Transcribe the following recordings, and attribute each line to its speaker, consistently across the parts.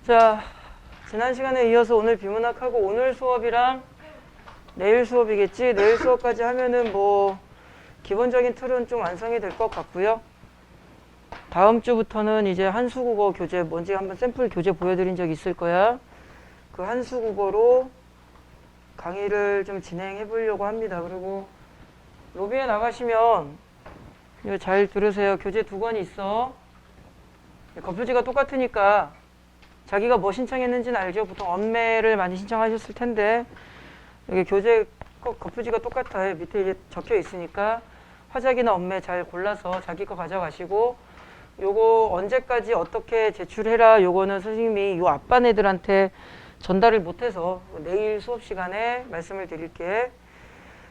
Speaker 1: 자, 지난 시간에 이어서 오늘 비문학하고 오늘 수업이랑 내일 수업이겠지? 내일 수업까지 하면은 뭐 기본적인 틀은 좀 완성이 될 것 같고요. 다음 주부터는 이제 한수국어 교재, 뭔지 한번 샘플 교재 보여드린 적 있을 거야. 그 한수국어로 강의를 좀 진행해 보려고 합니다. 그리고 로비에 나가시면 이거 잘 들으세요. 교재 2권이 있어. 겉표지가 똑같으니까 자기가 뭐 신청했는지는 알죠? 보통 엄매를 많이 신청하셨을 텐데 여기 교재 겉표지가 똑같아요. 밑에 이제 적혀 있으니까 화작이나 엄매 잘 골라서 자기 거 가져가시고, 요거 언제까지 어떻게 제출해라, 요거는 선생님이 요 앞반 애들한테 전달을 못해서 내일 수업 시간에 말씀을 드릴게.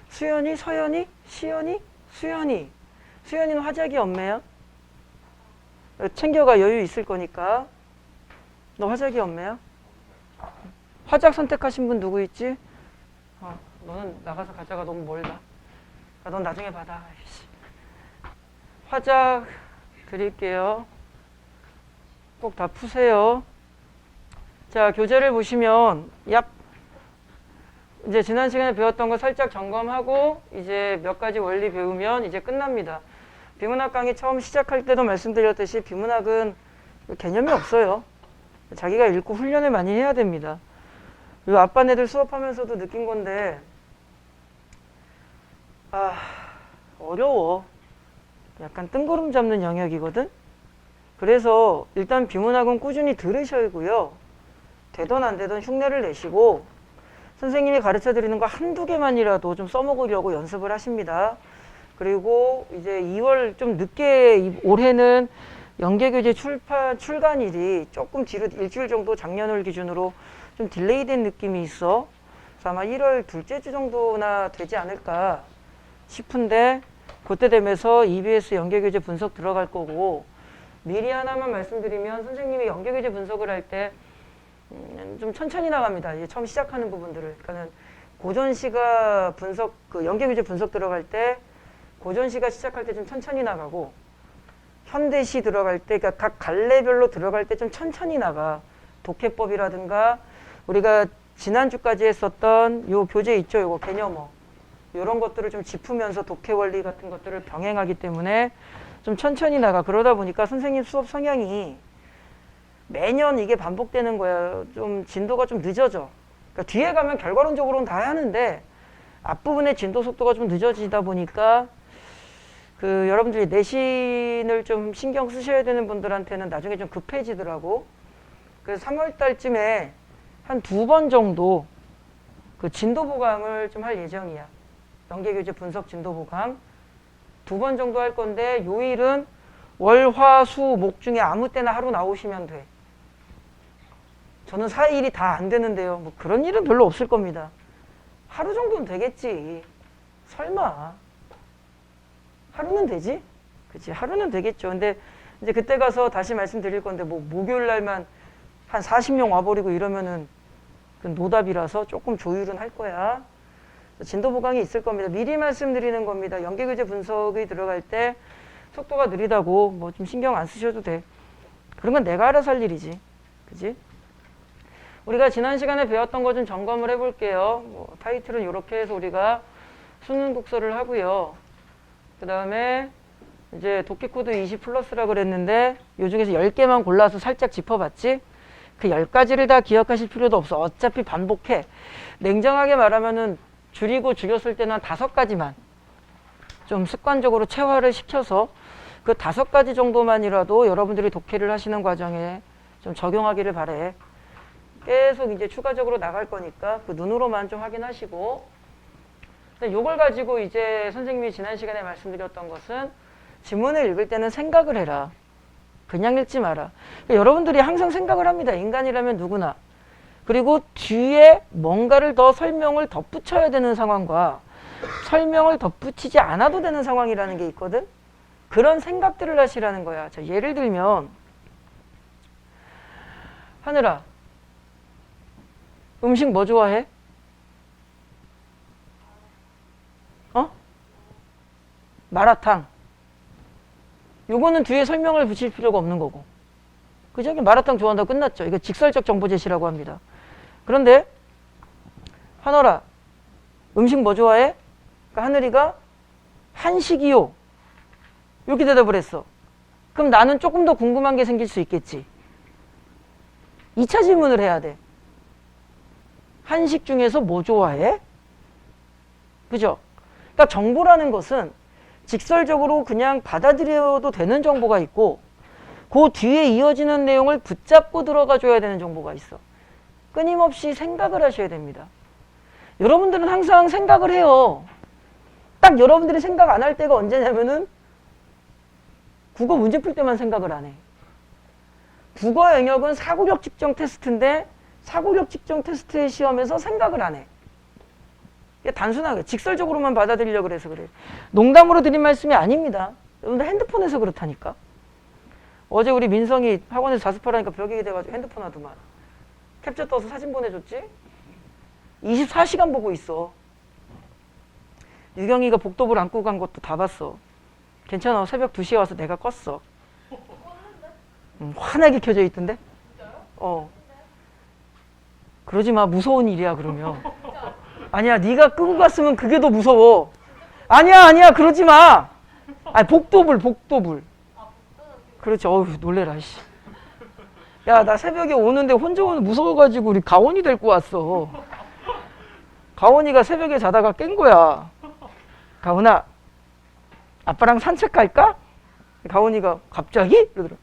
Speaker 1: 수연이, 서연이, 시연이, 수연이. 수연이는 화작이 엄매야? 챙겨가, 여유 있을 거니까. 너 화작이 엄매야? 화작 선택하신 분 누구 있지? 너는 나가서 가져가. 너무 멀다. 넌 나중에 받아. 화작 드릴게요. 꼭 다 푸세요. 자, 교재를 보시면 이제 지난 시간에 배웠던 거 살짝 점검하고 이제 몇 가지 원리 배우면 이제 끝납니다. 비문학 강의 처음 시작할 때도 말씀드렸듯이 비문학은 개념이 없어요. 자기가 읽고 훈련을 많이 해야 됩니다. 이 앞반 애들 수업하면서도 느낀 건데 어려워. 약간 뜬구름 잡는 영역이거든. 그래서 일단 비문학은 꾸준히 들으셔야고요. 되던 안 되던 흉내를 내시고 선생님이 가르쳐 드리는 거 한두 개만이라도 좀 써먹으려고 연습을 하십니다. 그리고 이제 2월 좀 늦게, 올해는 연계교재 출간일이 조금 뒤로 일주일 정도 작년을 기준으로 좀 딜레이 된 느낌이 있어. 그래서 아마 1월 둘째 주 정도나 되지 않을까 싶은데 그때 되면서 EBS 연계교재 분석 들어갈 거고, 미리 하나만 말씀드리면 선생님이 연계교재 분석을 할 때 좀 천천히 나갑니다. 이제 처음 시작하는 부분들을. 그러니까는 고전시가 분석, 그 연계교재 분석 들어갈 때 고전시가 시작할 때 좀 천천히 나가고, 현대시 들어갈 때, 그러니까 각 갈래별로 들어갈 때 좀 천천히 나가. 독해법이라든가 우리가 지난주까지 했었던 요 교재 있죠? 요거 개념어. 요런 것들을 좀 짚으면서 독해 원리 같은 것들을 병행하기 때문에 좀 천천히 나가. 그러다 보니까 선생님 수업 성향이 매년 이게 반복되는 거야. 좀 진도가 좀 늦어져. 그러니까 뒤에 가면 결과론적으로는 다 하는데 앞부분의 진도 속도가 좀 늦어지다 보니까 여러분들이 내신을 좀 신경 쓰셔야 되는 분들한테는 나중에 좀 급해지더라고. 그래서 3월 달쯤에 한 2번 정도 그 진도 보강을 좀 할 예정이야. 연계교재 분석 진도 보강 2번 정도 할 건데, 요일은 월, 화, 수, 목 중에 아무 때나 하루 나오시면 돼. 저는 4일이 다 안 되는데요. 뭐 그런 일은 별로 없을 겁니다. 하루 정도는 되겠지. 설마. 하루는 되지? 그치, 하루는 되겠죠. 근데 이제 그때 가서 다시 말씀드릴 건데, 뭐 목요일 날만 한 40명 와버리고 이러면은 그 노답이라서 조금 조율은 할 거야. 진도 보강이 있을 겁니다. 미리 말씀드리는 겁니다. 연계교재 분석이 들어갈 때 속도가 느리다고 뭐 좀 신경 안 쓰셔도 돼. 그런 건 내가 알아서 할 일이지. 그지? 우리가 지난 시간에 배웠던 거 좀 점검을 해볼게요. 뭐 타이틀은 이렇게 해서 우리가 수능 독서를 하고요. 그 다음에 이제 독해코드 20 플러스라고 그랬는데 요 중에서 10개만 골라서 살짝 짚어봤지? 그 10가지를 다 기억하실 필요도 없어. 어차피 반복해. 냉정하게 말하면은 줄이고 줄였을 때는 한 5가지만 좀 습관적으로 체화를 시켜서 그 5가지 정도만이라도 여러분들이 독해를 하시는 과정에 좀 적용하기를 바래. 계속 이제 추가적으로 나갈 거니까 그 눈으로만 좀 확인하시고, 요걸 가지고 이제 선생님이 지난 시간에 말씀드렸던 것은 지문을 읽을 때는 생각을 해라. 그냥 읽지 마라. 그러니까 여러분들이 항상 생각을 합니다. 인간이라면 누구나. 그리고 뒤에 뭔가를 더 설명을 덧붙여야 되는 상황과 설명을 덧붙이지 않아도 되는 상황이라는 게 있거든. 그런 생각들을 하시라는 거야. 자, 예를 들면 하늘아, 음식 뭐 좋아해? 마라탕. 요거는 뒤에 설명을 붙일 필요가 없는 거고. 그죠? 마라탕 좋아한다고 끝났죠. 이거 직설적 정보 제시라고 합니다. 그런데 하늘아, 음식 뭐 좋아해? 그러니까 하늘이가 한식이요. 이렇게 대답을 했어. 그럼 나는 조금 더 궁금한 게 생길 수 있겠지. 2차 질문을 해야 돼. 한식 중에서 뭐 좋아해? 그죠? 그러니까 정보라는 것은 직설적으로 그냥 받아들여도 되는 정보가 있고 그 뒤에 이어지는 내용을 붙잡고 들어가 줘야 되는 정보가 있어. 끊임없이 생각을 하셔야 됩니다. 여러분들은 항상 생각을 해요. 딱 여러분들이 생각 안 할 때가 언제냐면은 국어 문제 풀 때만 생각을 안 해. 국어 영역은 사고력 측정 테스트인데 사고력 측정 테스트의 시험에서 생각을 안 해. 이게 단순하게 직설적으로만 받아들이려고 그래서 그래. 농담으로 드린 말씀이 아닙니다. 여러분들 핸드폰에서 그렇다니까. 어제 우리 민성이 학원에서 자습하라니까 벽에 돼가지고 핸드폰 하더만. 캡처 떠서 사진 보내줬지? 24시간 보고 있어. 유경이가 복도불 안고 간 것도 다 봤어. 괜찮아. 새벽 2시에 와서 내가 껐어. 환하게 켜져 있던데? 그러지 마. 무서운 일이야 그러면. 아니야. 네가 끄고 갔으면 그게 더 무서워. 아니야. 그러지 마. 아니 복도불. 그렇지. 어휴 놀래라. 씨. 야, 나 새벽에 오는데 혼자 오는 무서워가지고 우리 가온이 데리고 왔어. 가온이가 새벽에 자다가 깬 거야. 가온아, 아빠랑 산책 갈까? 가온이가 갑자기? 그러더라.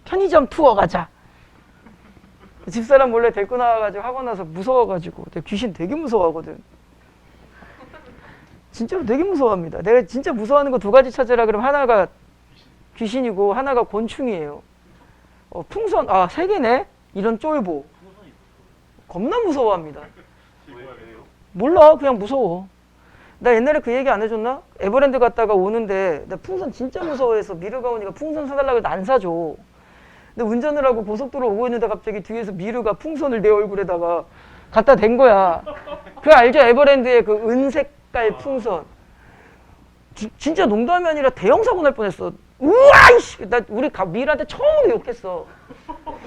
Speaker 1: 편의점 투어 가자. 집사람 몰래 데리고 나와가지고 하고 나서 무서워가지고. 내가 귀신 되게 무서워하거든. 진짜로 되게 무서워합니다. 내가 진짜 무서워하는 거 2가지 찾으라 그러면 하나가 귀신이고 하나가 곤충이에요. 풍선, 3개네? 이런 쫄보. 겁나 무서워합니다. 몰라, 그냥 무서워. 나 옛날에 그 얘기 안 해줬나? 에버랜드 갔다가 오는데 나 풍선 진짜 무서워해서 미르가 오니까 풍선 사달라고 해도 안 사줘. 근데 운전을 하고 고속도로 오고 있는데 갑자기 뒤에서 미르가 풍선을 내 얼굴에다가 갖다 댄 거야. 그거 알죠? 에버랜드의 그 은색깔 풍선. 진짜 농담이 아니라 대형 사고 날 뻔했어. 우와! 이씨! 나 우리 미르한테 처음으로 욕했어.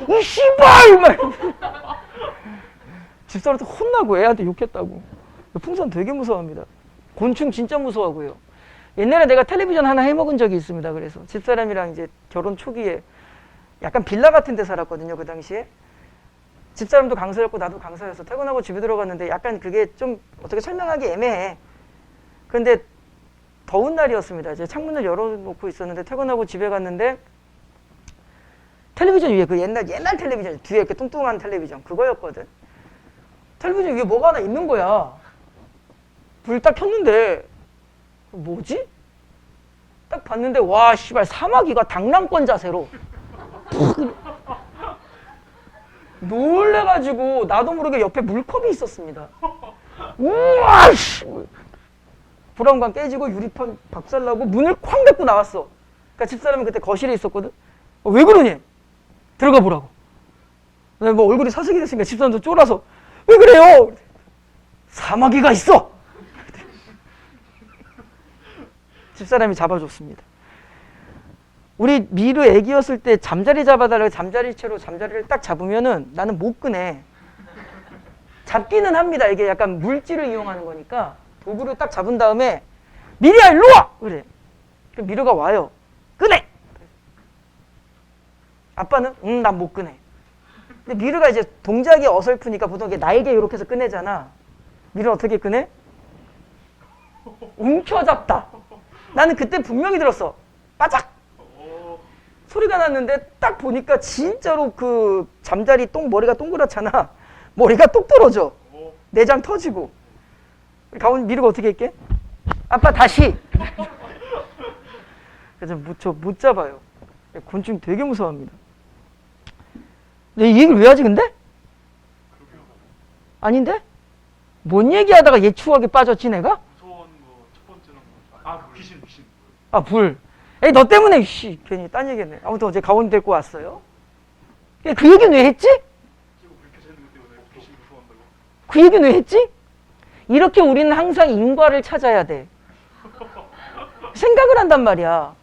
Speaker 1: 이 씨발! 막. 집사람한테 혼나고 애한테 욕했다고. 풍선 되게 무서워합니다. 곤충 진짜 무서워하고요. 옛날에 내가 텔레비전 하나 해먹은 적이 있습니다. 그래서 집사람이랑 이제 결혼 초기에 약간 빌라 같은 데 살았거든요. 그 당시에. 집사람도 강사였고 나도 강사였어. 퇴근하고 집에 들어갔는데 약간 그게 좀 어떻게 설명하기 애매해. 근데 더운 날이었습니다. 이제 창문을 열어놓고 있었는데 퇴근하고 집에 갔는데 텔레비전 위에 그 옛날 텔레비전 뒤에 이렇게 뚱뚱한 텔레비전 그거였거든. 텔레비전 위에 뭐가 하나 있는 거야. 불 딱 켰는데 뭐지? 딱 봤는데 와 씨발 사마귀가 당랑권 자세로 놀래가지고 나도 모르게 옆에 물컵이 있었습니다. 우와 씨. 브라운관 깨지고 유리판 박살나고 문을 쾅 닫고 나왔어. 그러니까 집사람이 그때 거실에 있었거든. 왜 그러니? 들어가 보라고. 뭐 얼굴이 사색이 됐으니까 집사람도 쫄아서 왜 그래요? 사마귀가 있어. 집사람이 잡아줬습니다. 우리 미르 애기였을 때 잠자리 잡아달라고 잠자리채로 잠자리를 딱 잡으면은 나는 못 끄네. 잡기는 합니다. 이게 약간 물질을 이용하는 거니까 도구를 딱 잡은 다음에 미르야 일로 와! 그래. 그럼 미르가 와요. 끄네! 아빠는 난 못 끄네. 근데 미르가 이제 동작이 어설프니까 보통 이게 날개 이렇게 해서 꺼내잖아. 미르는 어떻게 꺼내? 움켜잡다. 나는 그때 분명히 들었어. 빠작! 소리가 났는데 딱 보니까 진짜로 그 잠자리 머리가 동그랗잖아. 머리가 똑 떨어져. 내장 터지고. 가온 미르가 어떻게 할게? 아빠 다시! 그래서 못 잡아요. 곤충 되게 무서워합니다. 근데 이 얘기를 왜 하지 근데? 아닌데? 뭔 얘기하다가 얘 추억에 빠졌지 내가?
Speaker 2: 무서운 거 첫 번째는 귀신.
Speaker 1: 불. 에이 너 때문에 씨 괜히 딴 얘기했네. 아무튼 어제 가온 데리고 왔어요. 그 얘기는 왜 했지? 그 얘기는 왜 했지? 이렇게 우리는 항상 인과를 찾아야 돼. 생각을 한단 말이야.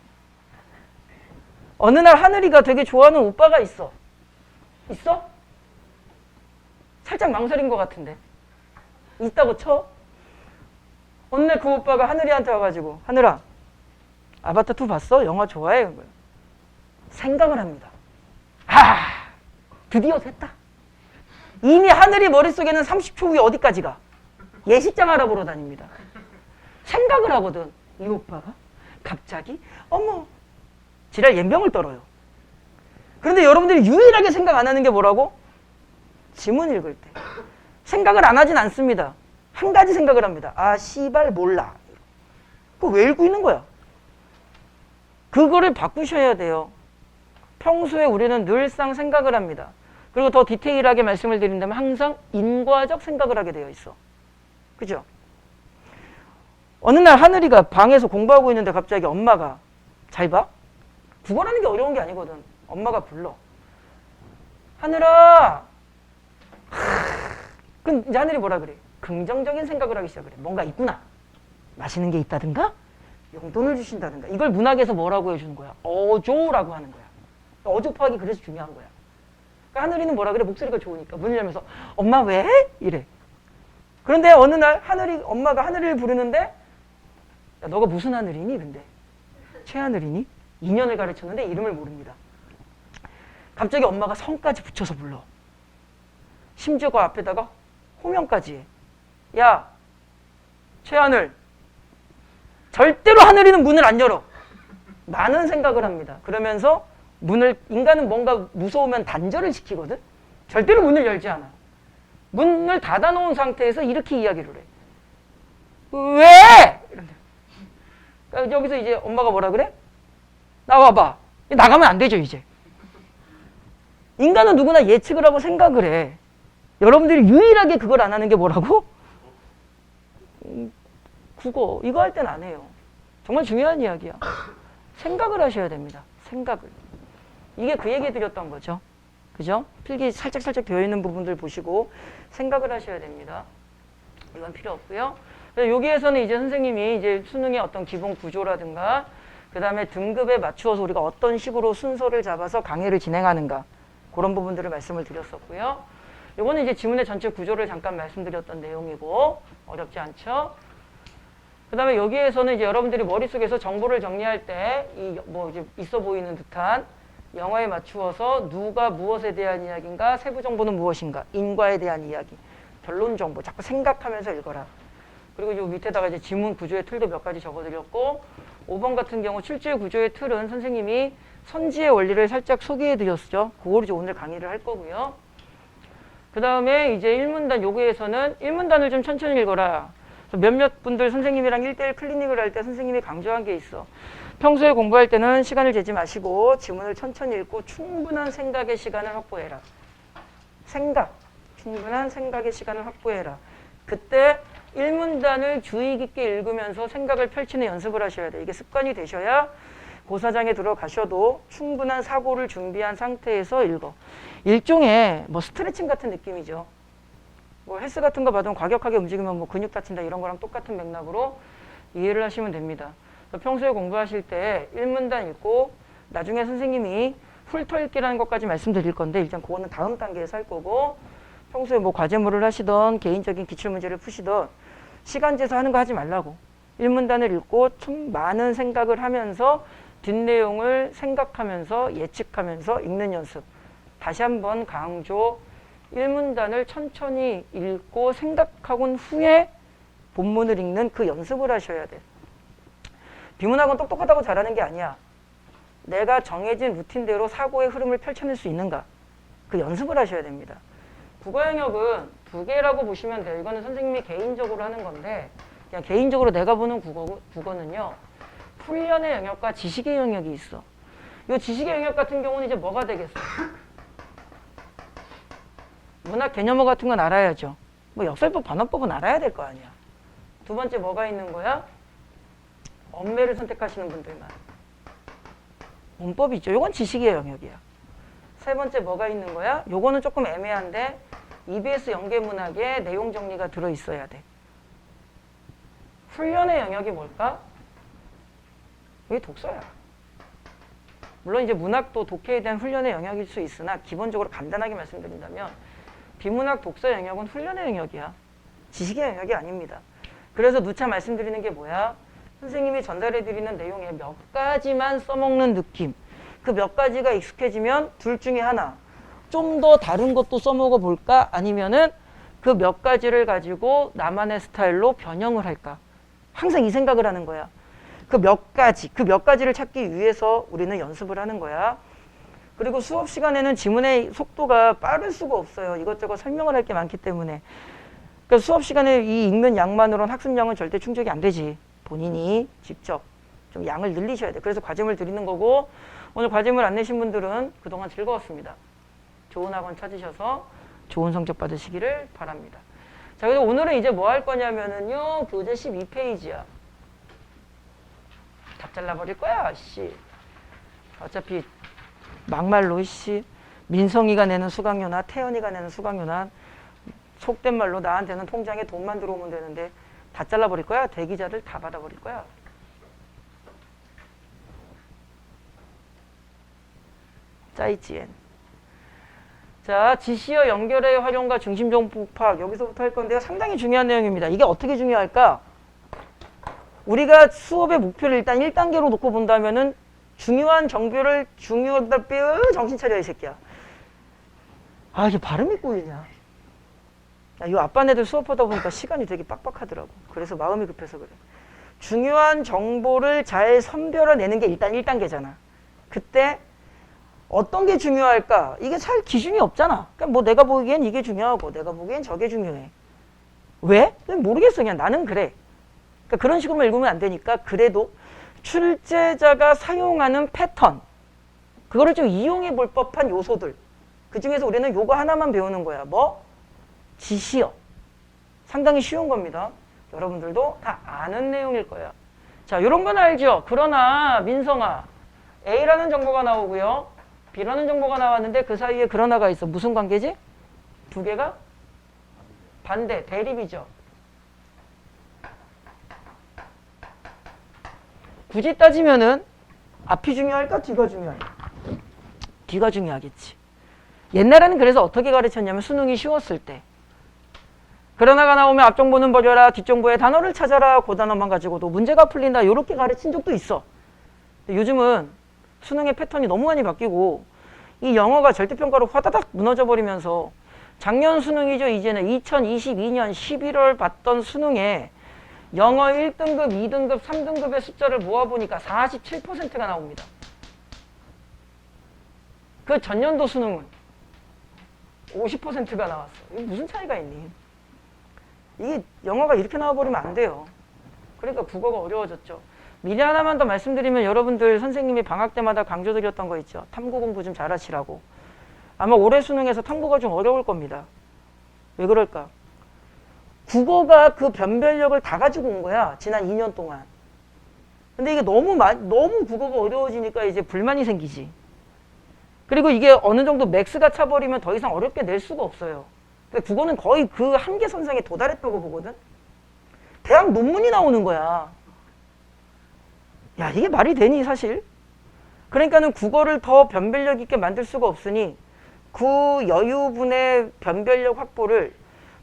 Speaker 1: 어느 날 하늘이가 되게 좋아하는 오빠가 있어. 있어? 살짝 망설인 것 같은데. 있다고 쳐? 어느 날 그 오빠가 하늘이한테 와가지고 하늘아, 아바타 2 봤어? 영화 좋아해? 이런 거예요. 생각을 합니다. 아, 드디어 됐다. 이미 하늘이 머릿속에는 30초 후에 어디까지 가? 예식장 알아보러 다닙니다. 생각을 하거든. 이 오빠가 갑자기 어머 지랄 연병을 떨어요. 그런데 여러분들이 유일하게 생각 안 하는 게 뭐라고? 지문 읽을 때 생각을 안 하진 않습니다. 한 가지 생각을 합니다. 아 씨발 몰라. 그거 왜 읽고 있는 거야? 그거를 바꾸셔야 돼요. 평소에 우리는 늘상 생각을 합니다. 그리고 더 디테일하게 말씀을 드린다면 항상 인과적 생각을 하게 되어 있어. 그죠? 어느 날 하늘이가 방에서 공부하고 있는데 갑자기 엄마가 잘 봐? 국어라는 게 어려운 게 아니거든. 엄마가 불러. 하늘아. 그럼 이제 하늘이 뭐라 그래? 긍정적인 생각을 하기 시작을 해. 뭔가 있구나. 맛있는 게 있다든가 용돈을 주신다든가. 이걸 문학에서 뭐라고 해주는 거야? 어조라고 하는 거야. 어조파악이 그래서 중요한 거야. 그러니까 하늘이는 뭐라 그래? 목소리가 좋으니까 문을 열면서 엄마 왜? 이래. 그런데 어느 날 엄마가 하늘이를 부르는데 야, 너가 무슨 하늘이니? 근데 최하늘이니? 2년을 가르쳤는데 이름을 모릅니다. 갑자기 엄마가 성까지 붙여서 불러. 심지어 그 앞에다가 호명까지 해. 야, 최하늘. 절대로 하늘이는 문을 안 열어. 많은 생각을 합니다. 그러면서 인간은 뭔가 무서우면 단절을 시키거든? 절대로 문을 열지 않아. 문을 닫아놓은 상태에서 이렇게 이야기를 해. 왜? 이런데. 그러니까 여기서 이제 엄마가 뭐라 그래? 나와봐. 나가면 안 되죠, 이제. 인간은 누구나 예측을 하고 생각을 해. 여러분들이 유일하게 그걸 안 하는 게 뭐라고? 국어. 이거 할 땐 안 해요. 정말 중요한 이야기야. 생각을 하셔야 됩니다. 생각을. 이게 그 얘기 드렸던 거죠. 그죠? 필기 살짝 되어 있는 부분들 보시고 생각을 하셔야 됩니다. 이건 필요 없고요. 여기에서는 이제 선생님이 이제 수능의 어떤 기본 구조라든가 그 다음에 등급에 맞추어서 우리가 어떤 식으로 순서를 잡아서 강의를 진행하는가 그런 부분들을 말씀을 드렸었고요. 이거는 이제 지문의 전체 구조를 잠깐 말씀드렸던 내용이고 어렵지 않죠? 그 다음에 여기에서는 이제 여러분들이 머릿속에서 정보를 정리할 때 이제 있어 보이는 듯한 영어에 맞추어서 누가 무엇에 대한 이야기인가, 세부 정보는 무엇인가, 인과에 대한 이야기, 결론 정보 자꾸 생각하면서 읽어라. 그리고 요 밑에다가 이제 지문 구조의 틀도 몇 가지 적어드렸고 5번 같은 경우 출제 구조의 틀은 선생님이 선지의 원리를 살짝 소개해 드렸죠. 그걸 이제 오늘 강의를 할 거고요. 그 다음에 이제 1문단 요구에서는 1문단을 좀 천천히 읽어라. 몇몇 분들 선생님이랑 1대1 클리닉을 할 때 선생님이 강조한 게 있어. 평소에 공부할 때는 시간을 재지 마시고 지문을 천천히 읽고 충분한 생각의 시간을 확보해라. 충분한 생각의 시간을 확보해라. 그때 1문단을 주의 깊게 읽으면서 생각을 펼치는 연습을 하셔야 돼. 이게 습관이 되셔야 고사장에 들어가셔도 충분한 사고를 준비한 상태에서 읽어. 일종의 스트레칭 같은 느낌이죠. 헬스 같은 거 받으면 과격하게 움직이면 근육 다친다 이런 거랑 똑같은 맥락으로 이해를 하시면 됩니다. 평소에 공부하실 때 1문단 읽고 나중에 선생님이 훑어 읽기라는 것까지 말씀드릴 건데 일단 그거는 다음 단계에서 할 거고 평소에 과제물을 하시던 개인적인 기출문제를 푸시던 시간제서 하는 거 하지 말라고 1문단을 읽고 좀 많은 생각을 하면서 뒷내용을 생각하면서 예측하면서 읽는 연습 다시 한번 강조 1문단을 천천히 읽고 생각하곤 후에 본문을 읽는 그 연습을 하셔야 돼. 비문학은 똑똑하다고 잘하는 게 아니야. 내가 정해진 루틴대로 사고의 흐름을 펼쳐낼 수 있는가? 그 연습을 하셔야 됩니다. 국어 영역은 두 개라고 보시면 돼요. 이거는 선생님이 개인적으로 하는 건데 그냥 개인적으로 내가 보는 국어는요. 훈련의 영역과 지식의 영역이 있어. 이 지식의 영역 같은 경우는 이제 뭐가 되겠어? 문학 개념어 같은 건 알아야죠. 역설법, 반어법은 알아야 될 거 아니야. 두 번째 뭐가 있는 거야? 언매를 선택하시는 분들만. 문법이죠. 이건 지식의 영역이야. 세 번째 뭐가 있는 거야? 요거는 조금 애매한데 EBS 연계문학에 내용 정리가 들어있어야 돼. 훈련의 영역이 뭘까? 이게 독서야. 물론 이제 문학도 독해에 대한 훈련의 영역일 수 있으나 기본적으로 간단하게 말씀드린다면 비문학 독서 영역은 훈련의 영역이야. 지식의 영역이 아닙니다. 그래서 누차 말씀드리는 게 뭐야? 선생님이 전달해드리는 내용에 몇 가지만 써먹는 느낌. 그 몇 가지가 익숙해지면 둘 중에 하나. 좀 더 다른 것도 써먹어 볼까? 아니면은 그 몇 가지를 가지고 나만의 스타일로 변형을 할까? 항상 이 생각을 하는 거야. 그 몇 가지를 찾기 위해서 우리는 연습을 하는 거야. 그리고 수업 시간에는 지문의 속도가 빠를 수가 없어요. 이것저것 설명을 할 게 많기 때문에. 그러니까 수업 시간에 이 읽는 양만으로는 학습량은 절대 충족이 안 되지. 본인이 직접 좀 양을 늘리셔야 돼. 그래서 과제물 드리는 거고, 오늘 과제물 안 내신 분들은 그동안 즐거웠습니다. 좋은 학원 찾으셔서 좋은 성적 받으시기를 바랍니다. 자, 그래서 오늘은 이제 뭐 할 거냐면은요, 교재 12페이지야. 다 잘라버릴 거야, 씨. 어차피 막말로, 씨. 민성이가 내는 수강료나 태연이가 내는 수강료나 속된 말로 나한테는 통장에 돈만 들어오면 되는데 다 잘라버릴 거야. 대기자들 다 받아버릴 거야. 짜이지엔. 자, 지시어 연결의 활용과 중심정보 파악. 여기서부터 할 건데요. 상당히 중요한 내용입니다. 이게 어떻게 중요할까? 우리가 수업의 목표를 일단 1단계로 놓고 본다면은 중요한 정보를 중요하다 빼 정신 차려 이 새끼야. 아, 이게 발음이 꼬이냐. 이 아빠네들 수업하다 보니까 시간이 되게 빡빡하더라고. 그래서 마음이 급해서 그래. 중요한 정보를 잘 선별해내는 게 일단 1단계잖아. 그때 어떤 게 중요할까? 이게 잘 기준이 없잖아. 그러니까 뭐 내가 보기엔 이게 중요하고 내가 보기엔 저게 중요해. 왜? 모르겠어. 그냥 나는 그래. 그러니까 그런 식으로만 읽으면 안 되니까 그래도 출제자가 사용하는 패턴, 그거를 좀 이용해 볼 법한 요소들. 그 중에서 우리는 요거 하나만 배우는 거야. 뭐? 지시어. 상당히 쉬운 겁니다. 여러분들도 다 아는 내용일 거야. 자, 요런 건 알죠? 그러나 민성아, A라는 정보가 나오고요. B라는 정보가 나왔는데 그 사이에 그러나가 있어. 무슨 관계지? 두 개가 반대, 대립이죠. 굳이 따지면은 앞이 중요할까? 뒤가 중요할까? 뒤가 중요하겠지. 옛날에는 그래서 어떻게 가르쳤냐면 수능이 쉬웠을 때. 그러나가 나오면 앞정보는 버려라, 뒷정보에 단어를 찾아라, 그 단어만 가지고도 문제가 풀린다, 이렇게 가르친 적도 있어. 요즘은 수능의 패턴이 너무 많이 바뀌고 이 영어가 절대평가로 화다닥 무너져 버리면서 작년 수능이죠. 이제는 2022년 11월 봤던 수능에 영어 1등급, 2등급, 3등급의 숫자를 모아보니까 47%가 나옵니다. 그 전년도 수능은 50%가 나왔어. 이게 무슨 차이가 있니? 이게 영어가 이렇게 나와버리면 안 돼요. 그러니까 국어가 어려워졌죠. 미리 하나만 더 말씀드리면 여러분들 선생님이 방학 때마다 강조드렸던 거 있죠. 탐구 공부 좀 잘하시라고. 아마 올해 수능에서 탐구가 좀 어려울 겁니다. 왜 그럴까? 국어가 그 변별력을 다 가지고 온 거야. 지난 2년 동안. 근데 이게 너무 국어가 어려워지니까 이제 불만이 생기지. 그리고 이게 어느 정도 맥스가 차버리면 더 이상 어렵게 낼 수가 없어요. 근데 국어는 거의 그 한계선상에 도달했다고 보거든. 대학 논문이 나오는 거야. 야, 이게 말이 되니 사실? 그러니까는 국어를 더 변별력 있게 만들 수가 없으니 그 여유분의 변별력 확보를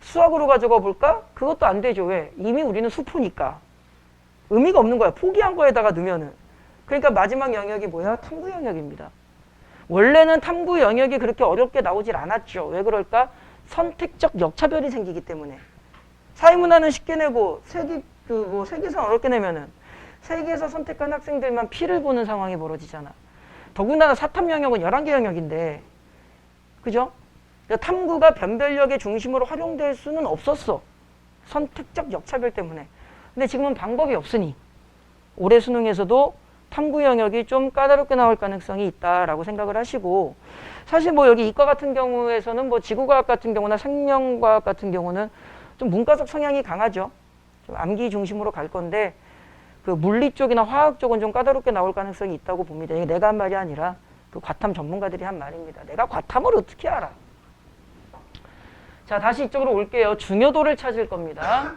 Speaker 1: 수학으로 가져가 볼까? 그것도 안 되죠. 왜? 이미 우리는 수포니까. 의미가 없는 거야. 포기한 거에다가 넣으면은. 그러니까 마지막 영역이 뭐야? 탐구 영역입니다. 원래는 탐구 영역이 그렇게 어렵게 나오질 않았죠. 왜 그럴까? 선택적 역차별이 생기기 때문에. 사회문화는 쉽게 내고 세계사는 어렵게 내면은 세계에서 선택한 학생들만 피를 보는 상황이 벌어지잖아. 더군다나 사탐 영역은 11개 영역인데, 그죠? 그러니까 탐구가 변별력의 중심으로 활용될 수는 없었어. 선택적 역차별 때문에. 근데 지금은 방법이 없으니 올해 수능에서도 탐구 영역이 좀 까다롭게 나올 가능성이 있다라고 생각을 하시고, 사실 뭐 여기 이과 같은 경우에서는 뭐 지구과학 같은 경우나 생명과학 같은 경우는 좀 문과적 성향이 강하죠. 좀 암기 중심으로 갈 건데 그 물리 쪽이나 화학 쪽은 좀 까다롭게 나올 가능성이 있다고 봅니다. 이게 내가 한 말이 아니라 그 과탐 전문가들이 한 말입니다. 내가 과탐을 어떻게 알아? 자, 다시 이쪽으로 올게요. 중요도를 찾을 겁니다.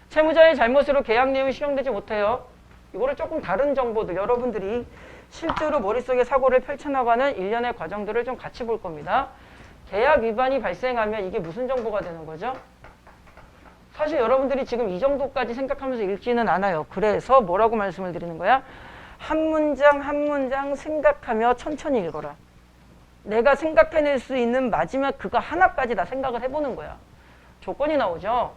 Speaker 1: 채무자의 잘못으로 계약 내용이 실행되지 못해요. 이거를 조금 다른 정보들, 여러분들이 실제로 머릿속에 사고를 펼쳐나가는 일련의 과정들을 좀 같이 볼 겁니다. 계약 위반이 발생하면 이게 무슨 정보가 되는 거죠? 사실 여러분들이 지금 이 정도까지 생각하면서 읽지는 않아요. 그래서 뭐라고 말씀을 드리는 거야? 한 문장 한 문장 생각하며 천천히 읽어라. 내가 생각해낼 수 있는 마지막 그거 하나까지 다 생각을 해보는 거야. 조건이 나오죠?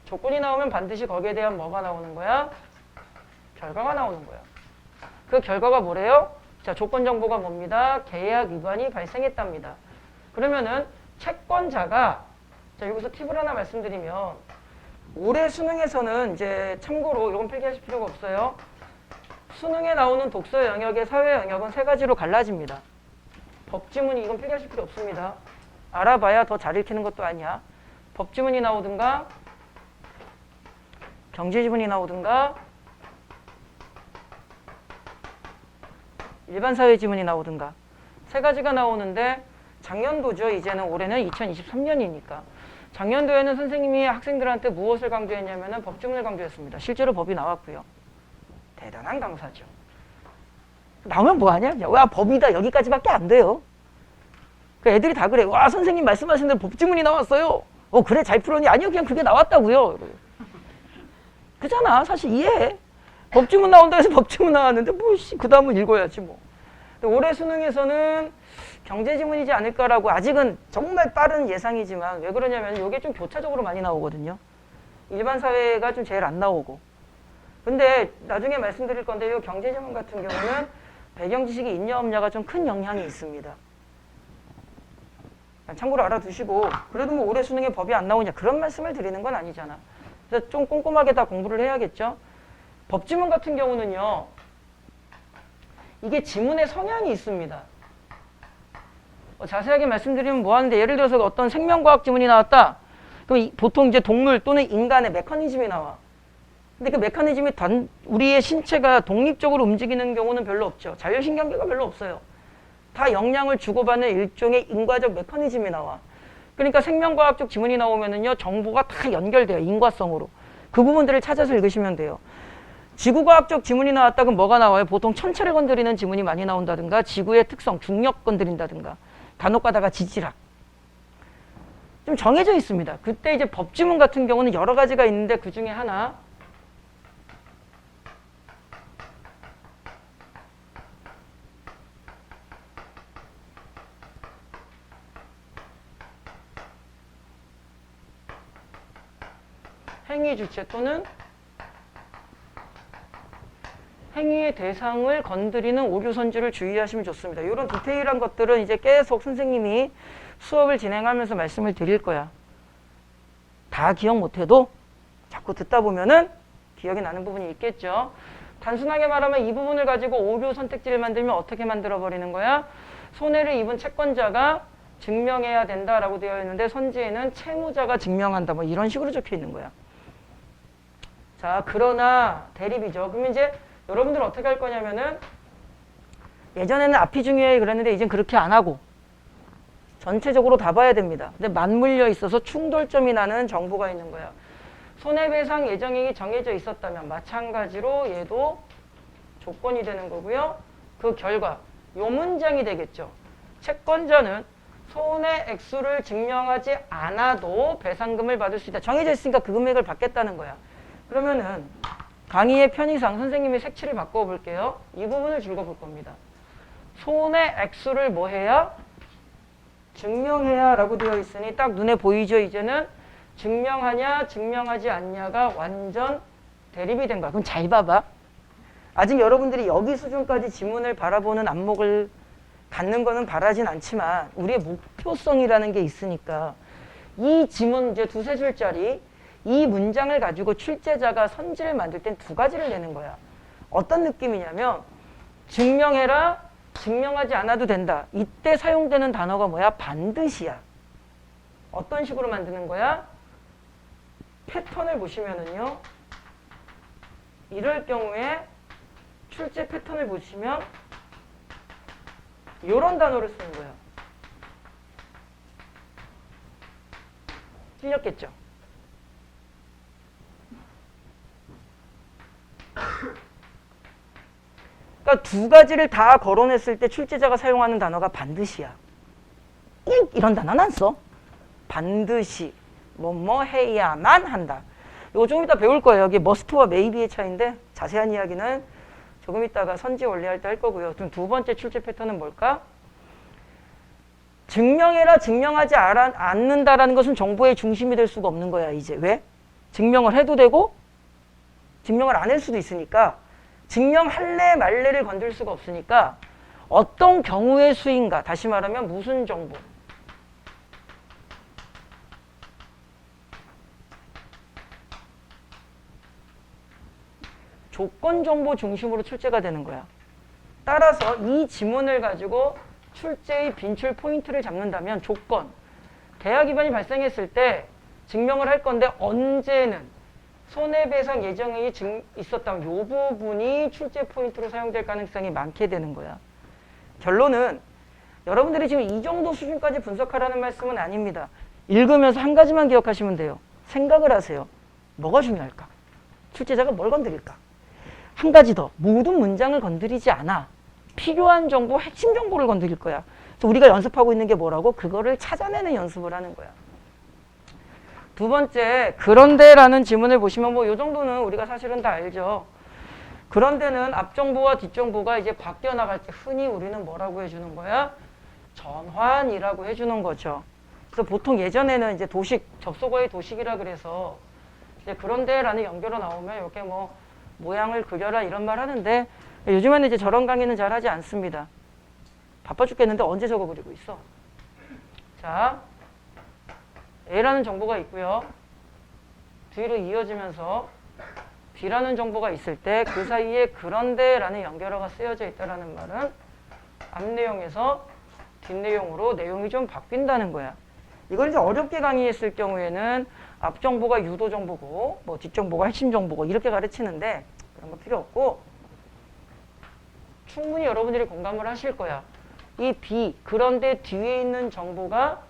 Speaker 1: 조건이 나오면 반드시 거기에 대한 뭐가 나오는 거야? 결과가 나오는 거야. 그 결과가 뭐래요? 자, 조건 정보가 뭡니다? 계약 위반이 발생했답니다. 그러면은 채권자가, 자, 여기서 팁을 하나 말씀드리면, 올해 수능에서는 이제 참고로 이건 필기하실 필요가 없어요. 수능에 나오는 독서 영역의 사회 영역은 세 가지로 갈라집니다. 법지문이 이건 필기하실 필요 없습니다. 알아봐야 더 잘 읽히는 것도 아니야. 법지문이 나오든가 경제지문이 나오든가 일반 사회지문이 나오든가 세 가지가 나오는데 작년도죠. 이제는 올해는 2023년이니까 작년도에는 선생님이 학생들한테 무엇을 강조했냐면은 법지문을 강조했습니다. 실제로 법이 나왔고요. 대단한 강사죠. 나오면 뭐하냐? 와, 법이다. 여기까지밖에 안 돼요. 그 애들이 다 그래. 와, 선생님 말씀하신 대로 법지문이 나왔어요. 그래, 잘 풀었니? 아니요, 그냥 그게 나왔다고요. 그잖아. 사실 이해해. 법지문 나온다 해서 법지문 나왔는데 그 다음은 읽어야지 뭐. 올해 수능에서는 경제지문이지 않을까라고 아직은 정말 빠른 예상이지만 왜 그러냐면 이게 좀 교차적으로 많이 나오거든요. 일반 사회가 좀 제일 안 나오고. 근데 나중에 말씀드릴 건데 이 경제지문 같은 경우는 배경 지식이 있냐 없냐가 좀 큰 영향이 있습니다. 참고로 알아두시고 그래도 뭐 올해 수능에 법이 안 나오냐 그런 말씀을 드리는 건 아니잖아. 그래서 좀 꼼꼼하게 다 공부를 해야겠죠. 법지문 같은 경우는요. 이게 지문의 성향이 있습니다. 자세하게 말씀드리면 뭐하는데 예를 들어서 어떤 생명과학 지문이 나왔다. 그럼 보통 이제 동물 또는 인간의 메커니즘이 나와. 근데 그 메커니즘이 우리의 신체가 독립적으로 움직이는 경우는 별로 없죠. 자율신경계가 별로 없어요. 다 영향을 주고받는 일종의 인과적 메커니즘이 나와. 그러니까 생명과학적 지문이 나오면은요, 정보가 다 연결돼요. 인과성으로. 그 부분들을 찾아서 읽으시면 돼요. 지구과학적 지문이 나왔다 그럼 뭐가 나와요? 보통 천체를 건드리는 지문이 많이 나온다든가 지구의 특성, 중력 건드린다든가 간혹 가다가 지질학. 좀 정해져 있습니다. 그때 이제 법지문 같은 경우는 여러 가지가 있는데 그 중에 하나 행위 주체 또는 행위의 대상을 건드리는 오류 선지를 주의하시면 좋습니다. 이런 디테일한 것들은 이제 계속 선생님이 수업을 진행하면서 말씀을 드릴 거야. 다 기억 못해도 자꾸 듣다 보면은 기억이 나는 부분이 있겠죠. 단순하게 말하면 이 부분을 가지고 오류 선택지를 만들면 어떻게 만들어 버리는 거야? 손해를 입은 채권자가 증명해야 된다라고 되어 있는데 선지에는 채무자가 증명한다 뭐 이런 식으로 적혀 있는 거야. 자, 그러나 대립이죠. 그러면 이제 여러분들은 어떻게 할 거냐면은 예전에는 앞이 중요해 그랬는데 이젠 그렇게 안 하고 전체적으로 다 봐야 됩니다. 근데 맞물려 있어서 충돌점이 나는 정보가 있는 거야. 손해배상 예정액이 정해져 있었다면 마찬가지로 얘도 조건이 되는 거고요. 그 결과 요 문장이 되겠죠. 채권자는 손해 액수를 증명하지 않아도 배상금을 받을 수 있다. 정해져 있으니까 그 금액을 받겠다는 거야. 그러면은 강의의 편의상 선생님이 색칠을 바꿔 볼게요. 이 부분을 읽어볼 겁니다. 손해 액수를 뭐 해야? 증명해야 라고 되어 있으니 딱 눈에 보이죠. 이제는 증명하냐 증명하지 않냐가 완전 대립이 된 거야. 그럼 잘 봐봐. 아직 여러분들이 여기 수준까지 지문을 바라보는 안목을 갖는 거는 바라진 않지만 우리의 목표성이라는 게 있으니까 이 지문 이제 두세 줄짜리 이 문장을 가지고 출제자가 선지를 만들 땐 두 가지를 내는 거야. 어떤 느낌이냐면 증명해라, 증명하지 않아도 된다. 이때 사용되는 단어가 뭐야? 반드시야. 어떤 식으로 만드는 거야? 패턴을 보시면은요. 이럴 경우에 출제 패턴을 보시면 이런 단어를 쓰는 거야. 틀렸겠죠? 그러니까 아까 두 가지를 다 거론했을 때 출제자가 사용하는 단어가 반드시야. 꼭 이런 단어는 안 써. 반드시 뭐뭐 해야만 한다. 이거 조금 이따 배울 거예요. 여기 머스트와 메이비의 차이인데 자세한 이야기는 조금 이따가 선지 원리할 때 할 거고요. 그럼 두 번째 출제 패턴은 뭘까? 증명해라, 증명하지 않는다라는 것은 정보의 중심이 될 수가 없는 거야, 이제. 왜? 증명을 해도 되고 증명을 안 할 수도 있으니까 증명할래 말래를 건들 수가 없으니까 어떤 경우의 수인가, 다시 말하면 무슨 정보, 조건 정보 중심으로 출제가 되는 거야. 따라서 이 지문을 가지고 출제의 빈출 포인트를 잡는다면 조건, 대학 위반이 발생했을 때 증명을 할 건데 언제는 손해배상 예정이 있었다면 이 부분이 출제 포인트로 사용될 가능성이 많게 되는 거야. 결론은 여러분들이 지금 이 정도 수준까지 분석하라는 말씀은 아닙니다. 읽으면서 한 가지만 기억하시면 돼요. 생각을 하세요. 뭐가 중요할까? 출제자가 뭘 건드릴까? 한 가지 더, 모든 문장을 건드리지 않아. 필요한 정보, 핵심 정보를 건드릴 거야. 그래서 우리가 연습하고 있는 게 뭐라고? 그거를 찾아내는 연습을 하는 거야. 두 번째, 그런데라는 지문을 보시면 뭐 이 정도는 우리가 사실은 다 알죠. 그런데는 앞정보와 뒷정보가 이제 바뀌어 나갈 때 흔히 우리는 뭐라고 해주는 거야? 전환이라고 해주는 거죠. 그래서 보통 예전에는 이제 도식, 접속어의 도식이라 그래서 이제 그런데라는 연결어 나오면 이렇게 뭐 모양을 그려라 이런 말 하는데 요즘에는 이제 저런 강의는 잘 하지 않습니다. 바빠 죽겠는데 언제 적어 그리고 있어. 자, A라는 정보가 있고요. 뒤로 이어지면서 B라는 정보가 있을 때 그 사이에 그런데라는 연결어가 쓰여져 있다는 말은 앞 내용에서 뒷 내용으로 내용이 좀 바뀐다는 거야. 이걸 이제 어렵게 강의했을 경우에는 앞 정보가 유도 정보고 뭐 뒷 정보가 핵심 정보고 이렇게 가르치는데 그런 거 필요 없고 충분히 여러분들이 공감을 하실 거야. 이 B, 그런데 뒤에 있는 정보가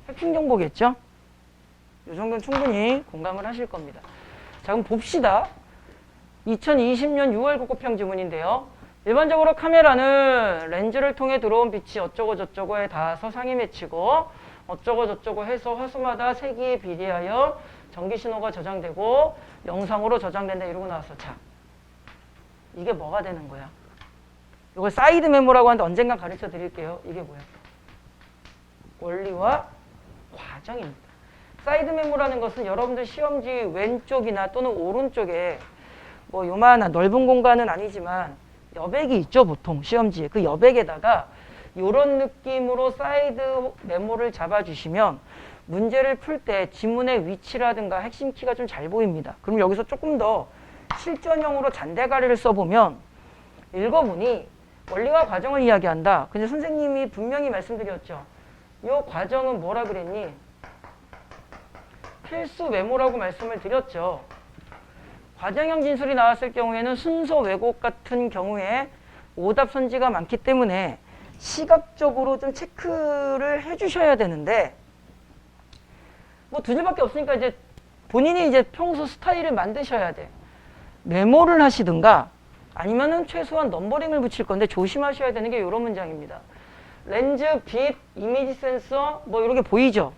Speaker 1: 핵심 정보겠죠? 이 정도는 충분히 공감을 하실 겁니다. 자, 그럼 봅시다. 2020년 6월 국고평 지문인데요. 일반적으로 카메라는 렌즈를 통해 들어온 빛이 어쩌고 저쩌고에 닿아서 상이 맺히고 어쩌고 저쩌고 해서 화소마다 세기에 비례하여 전기 신호가 저장되고 영상으로 저장된다 이러고 나왔어. 자, 이게 뭐가 되는 거야? 이걸 사이드 메모라고 하는데 언젠가 가르쳐 드릴게요. 이게 뭐야? 원리와 과정입니다. 사이드 메모라는 것은 여러분들 시험지 왼쪽이나 또는 오른쪽에 뭐 요만한 넓은 공간은 아니지만 여백이 있죠, 보통 시험지에. 그 여백에다가 이런 느낌으로 사이드 메모를 잡아주시면 문제를 풀 때 지문의 위치라든가 핵심 키가 좀 잘 보입니다. 그럼 여기서 조금 더 실전형으로 잔대가리를 써보면 읽어보니 원리와 과정을 이야기한다. 근데 선생님이 분명히 말씀드렸죠. 이 과정은 뭐라 그랬니? 필수 메모라고 말씀을 드렸죠. 과정형 진술이 나왔을 경우에는 순서 왜곡 같은 경우에 오답 선지가 많기 때문에 시각적으로 좀 체크를 해주셔야 되는데 뭐 두 줄밖에 없으니까 이제 본인이 이제 평소 스타일을 만드셔야 돼. 메모를 하시든가 아니면은 최소한 넘버링을 붙일 건데 조심하셔야 되는 게 이런 문장입니다. 렌즈, 빛, 이미지 센서 뭐 이렇게 보이죠?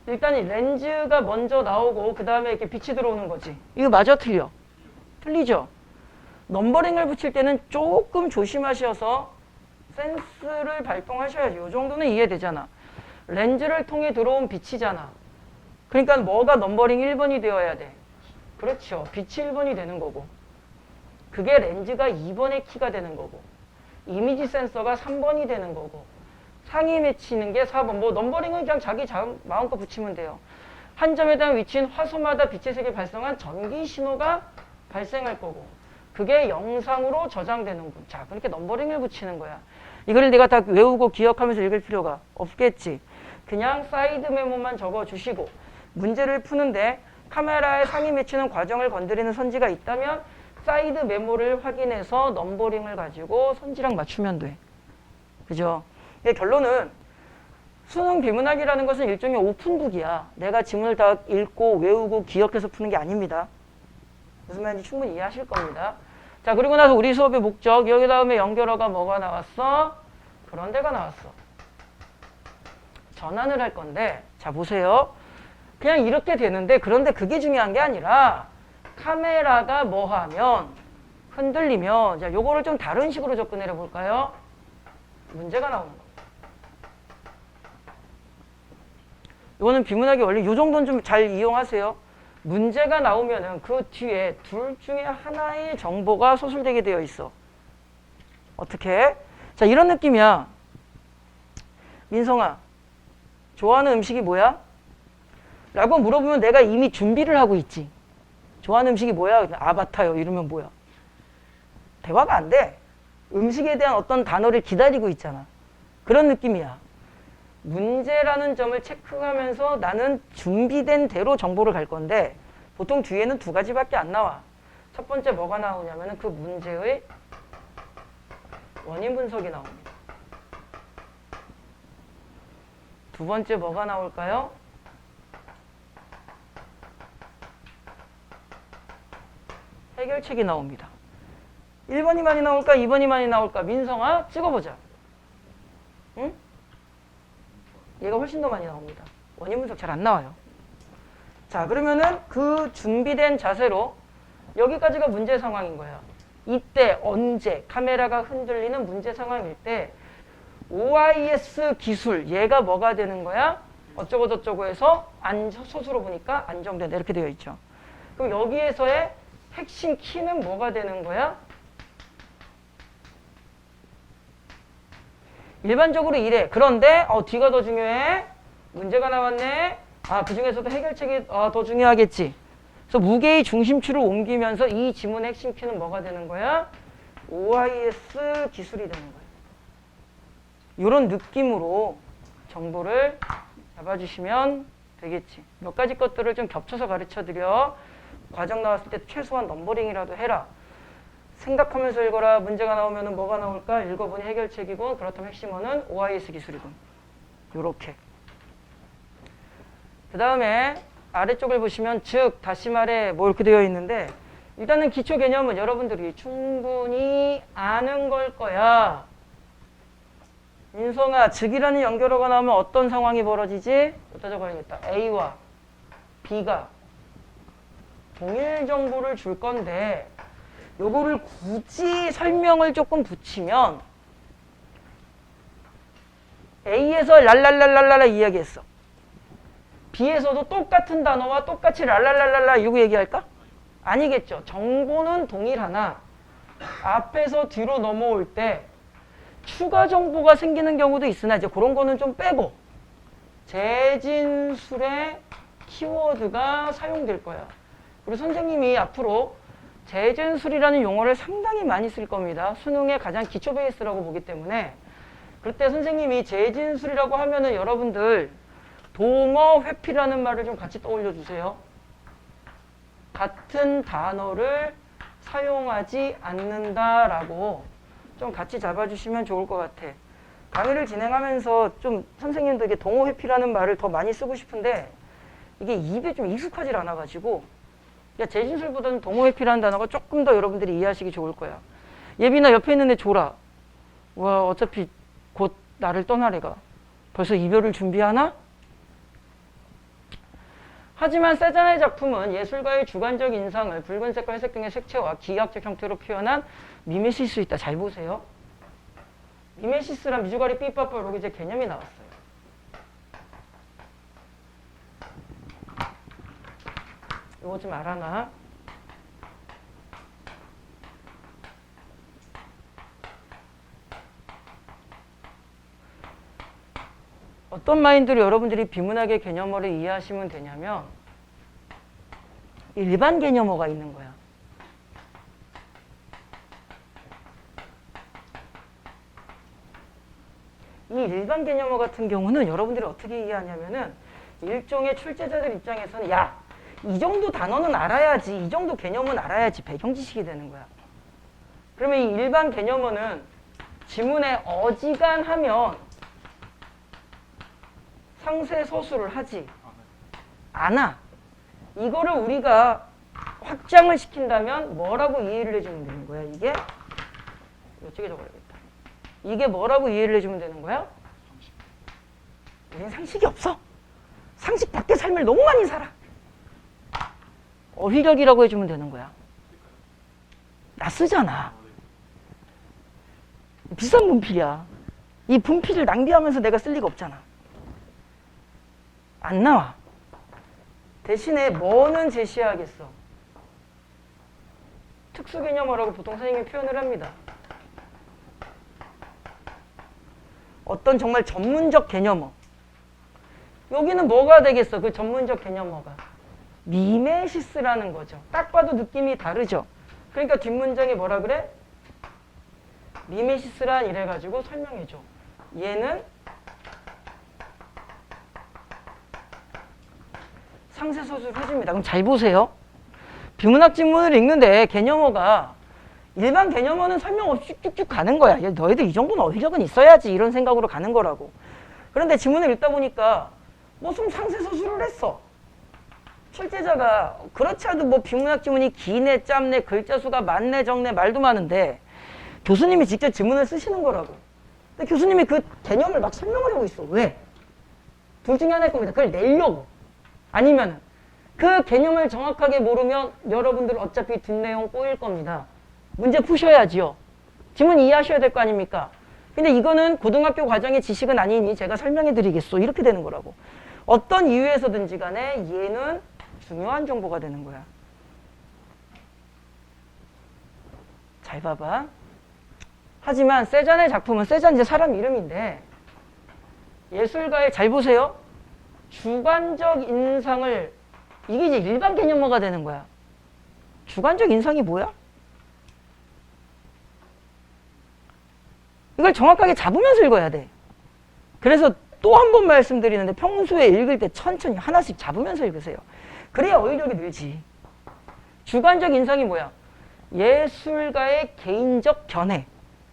Speaker 1: 일단 이 렌즈가 먼저 나오고 그 다음에 이렇게 빛이 들어오는 거지. 이거 맞아 틀려? 틀리죠? 넘버링을 붙일 때는 조금 조심하셔서 센스를 발동하셔야지. 이 정도는 이해되잖아. 렌즈를 통해 들어온 빛이잖아. 그러니까 뭐가 넘버링 1번이 되어야 돼? 그렇죠. 빛이 1번이 되는 거고. 그게 렌즈가 2번의 키가 되는 거고. 이미지 센서가 3번이 되는 거고. 상이 맺히는 게 4번. 뭐 넘버링은 그냥 자기 마음껏 붙이면 돼요. 한 점에 대한 위치인 화소마다 빛의 색이 발생한 전기 신호가 발생할 거고. 그게 영상으로 저장되는군. 자, 그렇게 넘버링을 붙이는 거야. 이걸 내가 다 외우고 기억하면서 읽을 필요가 없겠지. 그냥 사이드 메모만 적어주시고 문제를 푸는데 카메라에 상이 맺히는 과정을 건드리는 선지가 있다면 사이드 메모를 확인해서 넘버링을 가지고 선지랑 맞추면 돼. 그죠? 결론은 수능 비문학이라는 것은 일종의 오픈북이야. 내가 지문을 다 읽고 외우고 기억해서 푸는 게 아닙니다. 무슨 말인지 충분히 이해하실 겁니다. 자, 그리고 나서 우리 수업의 목적, 여기 다음에 연결어가 뭐가 나왔어? 그런 데가 나왔어. 전환을 할 건데, 자 보세요. 그냥 이렇게 되는데, 그런데 그게 중요한 게 아니라 카메라가 뭐 하면, 흔들리면, 자 요거를 좀 다른 식으로 접근해 볼까요? 문제가 나오는 거. 이거는 비문학의 원리, 요 정도는 좀 잘 이용하세요. 문제가 나오면은 그 뒤에 둘 중에 하나의 정보가 소술되게 되어 있어. 어떻게? 자, 이런 느낌이야. 민성아, 좋아하는 음식이 뭐야? 라고 물어보면 내가 이미 준비를 하고 있지. 좋아하는 음식이 뭐야? 아바타요. 이러면 뭐야? 대화가 안 돼. 음식에 대한 어떤 단어를 기다리고 있잖아. 그런 느낌이야. 문제라는 점을 체크하면서 나는 준비된 대로 정보를 갈 건데 보통 뒤에는 두 가지밖에 안 나와. 첫 번째 뭐가 나오냐면 그 문제의 원인 분석이 나옵니다. 두 번째 뭐가 나올까요? 해결책이 나옵니다. 1번이 많이 나올까? 2번이 많이 나올까? 민성아, 찍어보자. 응? 얘가 훨씬 더 많이 나옵니다. 원인 분석 잘 안 나와요. 자, 그러면은 그 준비된 자세로 여기까지가 문제 상황인 거야. 이때 언제 카메라가 흔들리는 문제 상황일 때 OIS 기술 얘가 뭐가 되는 거야? 어쩌고 저쩌고 해서 소수로 보니까 안정된다 이렇게 되어 있죠. 그럼 여기에서의 핵심 키는 뭐가 되는 거야? 일반적으로 이래. 그런데 뒤가 더 중요해. 문제가 나왔네. 그 중에서도 해결책이 더 중요하겠지. 그래서 무게의 중심추를 옮기면서 이 지문의 핵심 키는 뭐가 되는 거야? OIS 기술이 되는 거야. 이런 느낌으로 정보를 잡아주시면 되겠지. 몇 가지 것들을 좀 겹쳐서 가르쳐드려. 과정 나왔을 때 최소한 넘버링이라도 해라. 생각하면서 읽어라. 문제가 나오면 뭐가 나올까? 읽어보니 해결책이고 그렇다면 핵심어는 OIS 기술이군. 요렇게. 그 다음에 아래쪽을 보시면 즉, 다시 말해 뭐 이렇게 되어 있는데 일단은 기초 개념은 여러분들이 충분히 아는 걸 거야. 민성아, 즉이라는 연결어가 나오면 어떤 상황이 벌어지지? 여기다 적어야겠다. A와 B가 동일 정보를 줄 건데 요거를 굳이 설명을 조금 붙이면 A에서 랄랄랄랄라 이야기했어. B에서도 똑같은 단어와 똑같이 랄랄랄랄라 이러고 얘기할까? 아니겠죠. 정보는 동일하나 앞에서 뒤로 넘어올 때 추가 정보가 생기는 경우도 있으나 이제 그런 거는 좀 빼고 재진술의 키워드가 사용될 거야. 그리고 선생님이 앞으로 재진술이라는 용어를 상당히 많이 쓸 겁니다. 수능의 가장 기초 베이스라고 보기 때문에 그때 선생님이 재진술이라고 하면은 여러분들 동어 회피라는 말을 좀 같이 떠올려 주세요. 같은 단어를 사용하지 않는다라고 좀 같이 잡아주시면 좋을 것 같아. 강의를 진행하면서 좀 선생님들에게 동어 회피라는 말을 더 많이 쓰고 싶은데 이게 입에 좀 익숙하지 않아가지고 재진술보다는 동어 회피라는 단어가 조금 더 여러분들이 이해하시기 좋을 거야. 예빈아, 옆에 있는 애 줘라. 와, 어차피 곧 나를 떠나래가. 벌써 이별을 준비하나? 하지만 세잔의 작품은 예술가의 주관적 인상을 붉은색과 회색 등의 색채와 기하학적 형태로 표현한 미메시스일 수 있다. 잘 보세요. 미메시스란 미주가리 삐빠빠 이렇게 이제 개념이 나왔어요. 이거 좀 알아놔. 어떤 마인드로 여러분들이 비문학의 개념어를 이해하시면 되냐면 일반 개념어가 있는 거야. 이 일반 개념어 같은 경우는 여러분들이 어떻게 이해하냐면은 일종의 출제자들 입장에서는 야, 이 정도 단어는 알아야지, 이 정도 개념은 알아야지 배경 지식이 되는 거야. 그러면 이 일반 개념어는 지문에 어지간하면 상세 서술을 하지
Speaker 2: 아, 네.
Speaker 1: 않아. 이거를 우리가 확장을 시킨다면 뭐라고 이해를 해주면 되는 거야? 이게 이쪽에 적어야겠다. 이게 뭐라고 이해를 해주면 되는 거야? 우린 상식이 없어. 상식 밖의 삶을 너무 많이 살아. 어휘력이라고 해주면 되는 거야. 나 쓰잖아. 비싼 분필이야. 이 분필을 낭비하면서 내가 쓸 리가 없잖아. 안 나와. 대신에 뭐는 제시하겠어? 특수개념어라고 보통 선생님이 표현을 합니다. 어떤 정말 전문적 개념어. 여기는 뭐가 되겠어? 그 전문적 개념어가. 미메시스라는 거죠. 딱 봐도 느낌이 다르죠. 그러니까 뒷문장에 뭐라 그래? 미메시스란 이래가지고 설명해줘. 얘는 상세서술을 해줍니다. 그럼 잘 보세요. 비문학 지문을 읽는데 개념어가 일반 개념어는 설명 없이 쭉쭉쭉 가는 거야. 야, 너희들 이 정도는 어휘력은 있어야지 이런 생각으로 가는 거라고. 그런데 지문을 읽다 보니까 무슨 상세서술을 했어. 출제자가 그렇지 않아도 뭐 비문학 지문이 기네 짧네 글자 수가 많네 적네 말도 많은데 교수님이 직접 지문을 쓰시는 거라고. 근데 교수님이 그 개념을 막 설명을 하고 있어. 왜? 둘 중에 하나일 겁니다. 그걸 내려고. 아니면 그 개념을 정확하게 모르면 여러분들 어차피 뒷내용 꼬일 겁니다. 문제 푸셔야지요. 지문 이해하셔야 될 거 아닙니까? 근데 이거는 고등학교 과정의 지식은 아니니 제가 설명해 드리겠소. 이렇게 되는 거라고. 어떤 이유에서든지 간에 얘는 중요한 정보가 되는 거야. 잘 봐봐. 하지만 세잔의 작품은 세잔 이제 사람 이름인데 예술가의 잘 보세요. 주관적 인상을 이게 이제 일반 개념어가 되는 거야. 주관적 인상이 뭐야? 이걸 정확하게 잡으면서 읽어야 돼. 그래서 또 한 번 말씀드리는데 평소에 읽을 때 천천히 하나씩 잡으면서 읽으세요. 그래야 어휘력이 늘지. 주관적 인상이 뭐야? 예술가의 개인적 견해,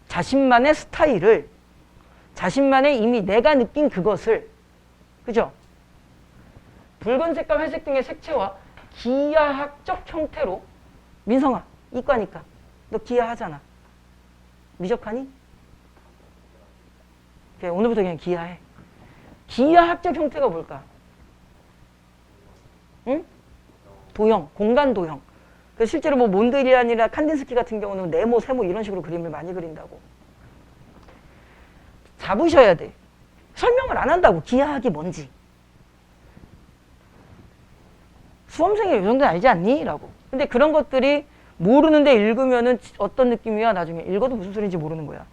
Speaker 1: 자신만의 스타일을, 자신만의 이미 내가 느낀 그것을, 그죠? 붉은 색과 회색 등의 색채와 기하학적 형태로. 민성아, 이과니까 너 기하하잖아. 미적하니? 그래, 오늘부터 그냥 기하해. 기하학적 형태가 뭘까? 응? 도형, 공간 도형. 실제로 뭐 몬드리안이나 칸딘스키 같은 경우는 네모, 세모 이런 식으로 그림을 많이 그린다고. 잡으셔야 돼. 설명을 안 한다고. 기하학이 뭔지. 수험생이 이 정도는 알지 않니? 라고. 근데 그런 것들이 모르는데 읽으면은 어떤 느낌이야? 나중에 읽어도 무슨 소리인지 모르는 거야.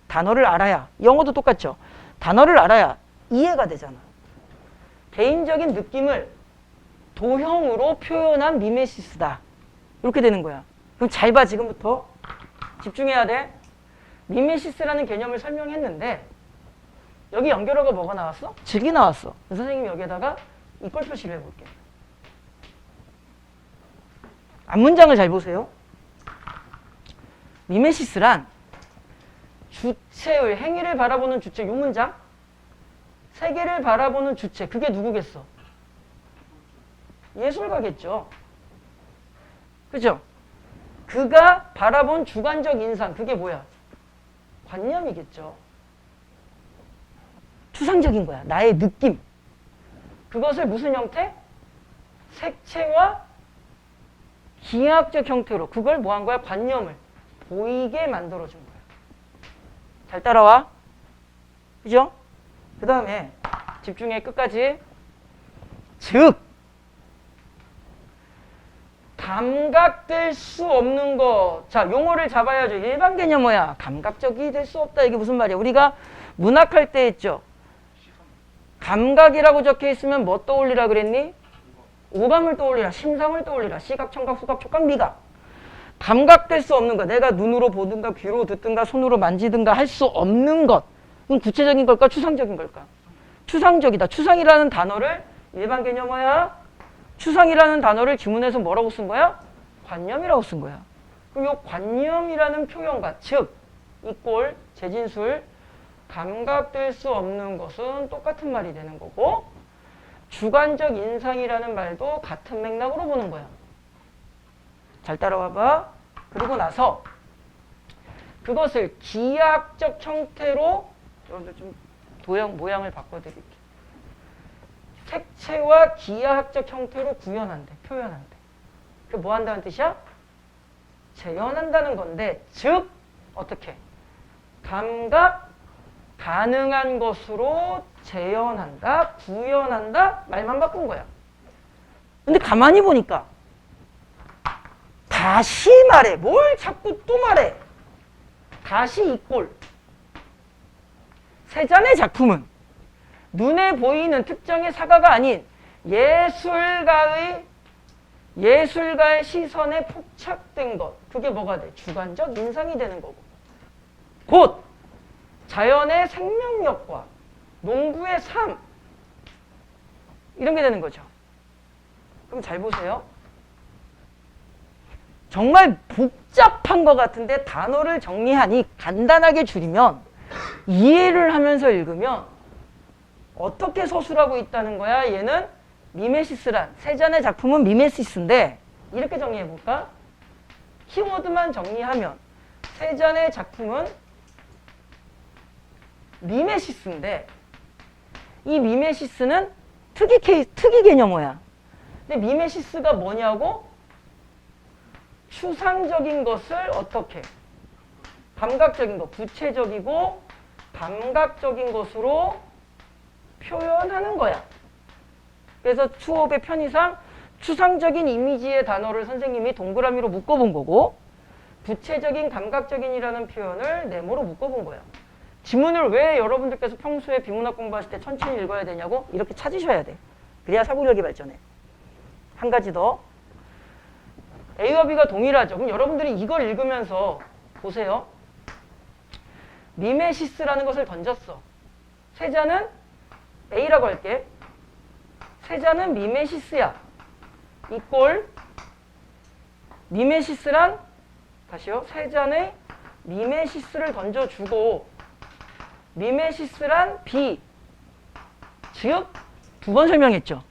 Speaker 1: 단어를 알아야. 영어도 똑같죠. 단어를 알아야 이해가 되잖아. 개인적인 느낌을 도형으로 표현한 미메시스다. 이렇게 되는 거야. 그럼 잘 봐. 지금부터 집중해야 돼. 미메시스라는 개념을 설명했는데 여기 연결어가 뭐가 나왔어? 즉이 나왔어. 선생님이 여기에다가 이꼴 표시를 해볼게. 앞문장을 잘 보세요. 미메시스란 주체의 행위를 바라보는 주체, 요 문장. 세계를 바라보는 주체, 그게 누구겠어? 예술가겠죠. 그죠? 그가 바라본 주관적 인상, 그게 뭐야? 관념이겠죠. 추상적인 거야. 나의 느낌. 그것을 무슨 형태? 색채와 기하학적 형태로 그걸 뭐 한 거야? 관념을 보이게 만들어준 거야. 잘 따라와. 그죠? 그 다음에 집중해 끝까지. 즉 감각될 수 없는 것. 자, 용어를 잡아야죠. 일반 개념어야. 감각적이 될 수 없다. 이게 무슨 말이야? 우리가 문학할 때 했죠. 감각이라고 적혀 있으면 뭐 떠올리라 그랬니? 오감을 떠올리라. 심상을 떠올리라. 시각, 청각, 후각, 촉각, 미각. 감각될 수 없는 것. 내가 눈으로 보든가 귀로 듣든가 손으로 만지든가 할 수 없는 것. 그럼 구체적인 걸까? 추상적인 걸까? 추상적이다. 추상이라는 단어를 일반 개념어야. 추상이라는 단어를 지문에서 뭐라고 쓴 거야? 관념이라고 쓴 거야. 그럼 이 관념이라는 표현과 즉 이꼴 재진술 감각될 수 없는 것은 똑같은 말이 되는 거고 주관적 인상이라는 말도 같은 맥락으로 보는 거야. 잘 따라와봐. 그리고 나서 그것을 기하학적 형태로, 여러분들 좀 모양을 바꿔드릴게요. 색채와 기하학적 형태로 구현한대, 표현한대. 그게 뭐 한다는 뜻이야? 재현한다는 건데, 즉 어떻게? 감각 가능한 것으로 재현한다, 구현한다, 말만 바꾼 거야. 근데 가만히 보니까 다시 말해. 뭘 자꾸 또 말해. 다시 이 꼴. 세잔의 작품은 눈에 보이는 특정의 사과가 아닌 예술가의 시선에 포착된 것. 그게 뭐가 돼? 주관적 인상이 되는 거고. 곧 자연의 생명력과 농부의 삶. 이런 게 되는 거죠. 그럼 잘 보세요. 정말 복잡한 것 같은데 단어를 정리하니 간단하게 줄이면 이해를 하면서 읽으면 어떻게 서술하고 있다는 거야? 얘는 미메시스란, 세잔의 작품은 미메시스인데 이렇게 정리해볼까? 키워드만 정리하면 세잔의 작품은 미메시스인데 이 미메시스는 특이 개념어야. 근데 미메시스가 뭐냐고? 추상적인 것을 어떻게? 감각적인 것, 구체적이고 감각적인 것으로 표현하는 거야. 그래서 수업의 편의상 추상적인 이미지의 단어를 선생님이 동그라미로 묶어본 거고 구체적인 감각적인이라는 표현을 네모로 묶어본 거야. 지문을 왜 여러분들께서 평소에 비문학 공부하실 때 천천히 읽어야 되냐고? 이렇게 찾으셔야 돼. 그래야 사고력이 발전해. 한 가지 더. A와 B가 동일하죠. 그럼 여러분들이 이걸 읽으면서 보세요. 미메시스라는 것을 던졌어. 세자는 A라고 할게. 세자는 미메시스야. 이 꼴. 미메시스란 다시요. 세잔의 미메시스를 던져주고 미메시스란 B. 즉 두 번 설명했죠.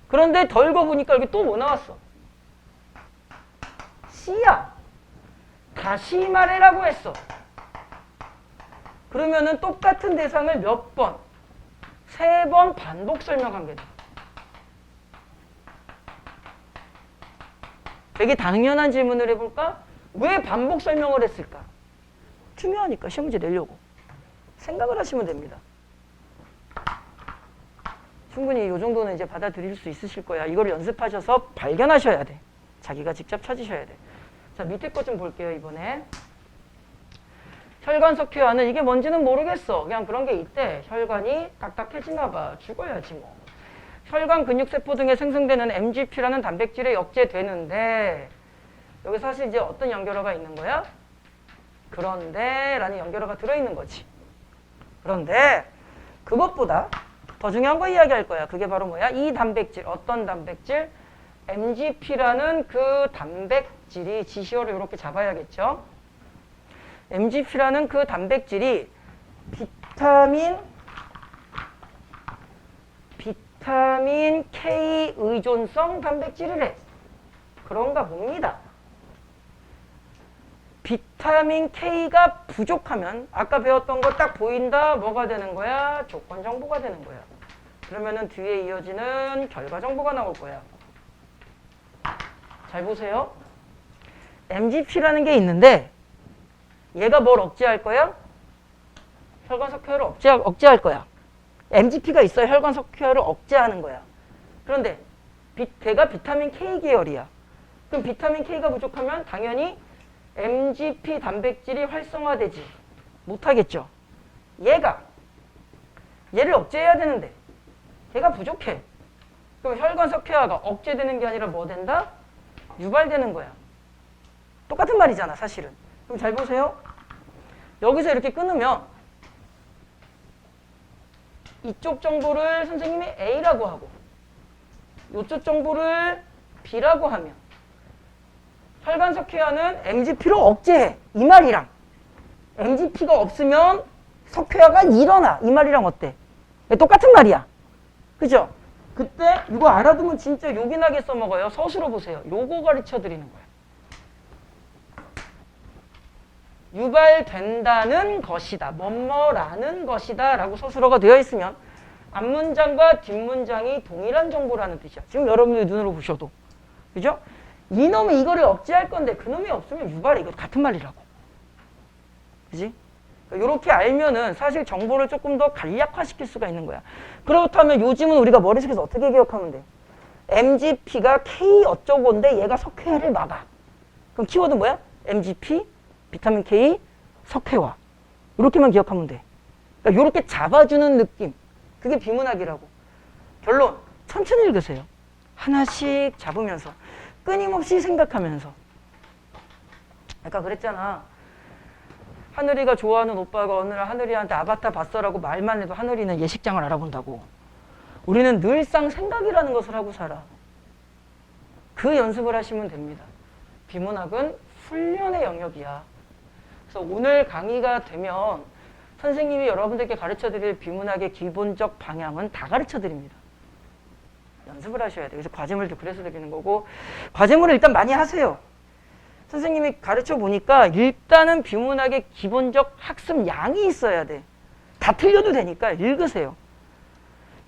Speaker 1: 그런데 더 읽어보니까 여기 또 뭐 나왔어? C야. 다시 말해라고 했어. 그러면은 똑같은 대상을 몇 번? 3번 반복 설명한 게 돼. 되게 당연한 질문을 해볼까? 왜 반복 설명을 했을까? 중요하니까 시험 문제 내려고. 생각을 하시면 됩니다. 충분히 이 정도는 이제 받아들일 수 있으실 거야. 이걸 연습하셔서 발견하셔야 돼. 자기가 직접 찾으셔야 돼. 자, 밑에 거 좀 볼게요, 이번에. 혈관 석회화는 이게 뭔지는 모르겠어. 그냥 그런 게 있대. 혈관이 딱딱해지나 봐. 죽어야지 뭐. 혈관 근육세포 등에 생성되는 MGP라는 단백질에 억제되는데 여기 사실 이제 어떤 연결어가 있는 거야? 그런데 라는 연결어가 들어있는 거지. 그런데 그것보다 더 중요한 거 이야기할 거야. 그게 바로 뭐야? 이 단백질. 어떤 단백질? MGP라는 그 단백질이 지시어를 이렇게 잡아야겠죠. MGP라는 그 단백질이 비타민 K 의존성 단백질이래. 그런가 봅니다. 비타민 K가 부족하면 아까 배웠던 거 딱 보인다. 뭐가 되는 거야? 조건 정보가 되는 거야. 그러면은 뒤에 이어지는 결과 정보가 나올 거야. 잘 보세요. MGP라는 게 있는데 얘가 뭘 억제할 거야? 혈관 석회화를 억제할 거야. MGP가 있어야 혈관 석회화를 억제하는 거야. 그런데 걔가 비타민 K 계열이야. 그럼 비타민 K가 부족하면 당연히 MGP 단백질이 활성화되지 못하겠죠. 얘를 억제해야 되는데 걔가 부족해. 그럼 혈관 석회화가 억제되는 게 아니라 뭐 된다? 유발되는 거야. 똑같은 말이잖아, 사실은. 그럼 잘 보세요. 여기서 이렇게 끊으면 이쪽 정보를 선생님이 A라고 하고 이쪽 정보를 B라고 하면 혈관 석회화는 MGP로 억제해. 이 말이랑 MGP가 없으면 석회화가 일어나. 이 말이랑 어때? 똑같은 말이야. 그죠? 그때 이거 알아두면 진짜 요긴하게 써먹어요. 서술어 보세요. 요거 가르쳐 드리는 거예요. 유발된다는 것이다. 뭐뭐라는 것이다. 라고 서술어가 되어 있으면 앞문장과 뒷문장이 동일한 정보라는 뜻이야. 지금 여러분들 눈으로 보셔도. 그죠? 이놈이 이거를 억제할 건데 그놈이 없으면 유발이 이거 같은 말이라고. 그지? 이렇게 알면은 사실 정보를 조금 더 간략화시킬 수가 있는 거야. 그렇다면 요즘은 우리가 머릿속에서 어떻게 기억하면 돼? MGP가 K 어쩌고인데 얘가 석회를 막아. 그럼 키워드 뭐야? MGP, 비타민 K, 석회화. 이렇게만 기억하면 돼. 그러니까 이렇게 잡아주는 느낌. 그게 비문학이라고. 결론, 천천히 읽으세요. 하나씩 잡으면서. 끊임없이 생각하면서. 아까 그랬잖아. 하늘이가 좋아하는 오빠가 어느 날 하늘이한테 아바타 봤어라고 말만 해도 하늘이는 예식장을 알아본다고. 우리는 늘상 생각이라는 것을 하고 살아. 그 연습을 하시면 됩니다. 비문학은 훈련의 영역이야. 그래서 오늘 강의가 되면 선생님이 여러분들께 가르쳐드릴 비문학의 기본적 방향은 다 가르쳐드립니다. 연습을 하셔야 돼요. 그래서 과제물도 그래서 드리는 거고, 과제물을 일단 많이 하세요. 선생님이 가르쳐 보니까 일단은 비문학의 기본적 학습 양이 있어야 돼. 다 틀려도 되니까 읽으세요.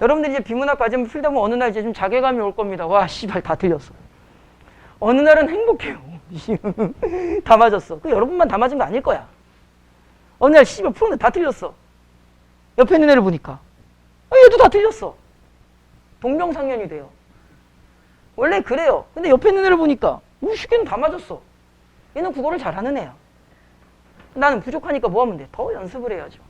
Speaker 1: 여러분들 이제 비문학 과제물 풀다 보면 어느 날 이제 좀 자괴감이 올 겁니다. 와, 씨발, 다 틀렸어. 어느 날은 행복해요. 다 맞았어. 그 여러분만 다 맞은 거 아닐 거야. 어느 날 씨발 푸는데 다 틀렸어. 옆에 있는 애를 보니까 얘도 다 틀렸어. 동병상련이 돼요. 원래 그래요. 근데 옆에 있는 애를 보니까 우식이는 다 맞았어. 얘는 국어를 잘하는 애야. 나는 부족하니까 뭐 하면 돼? 더 연습을 해야죠.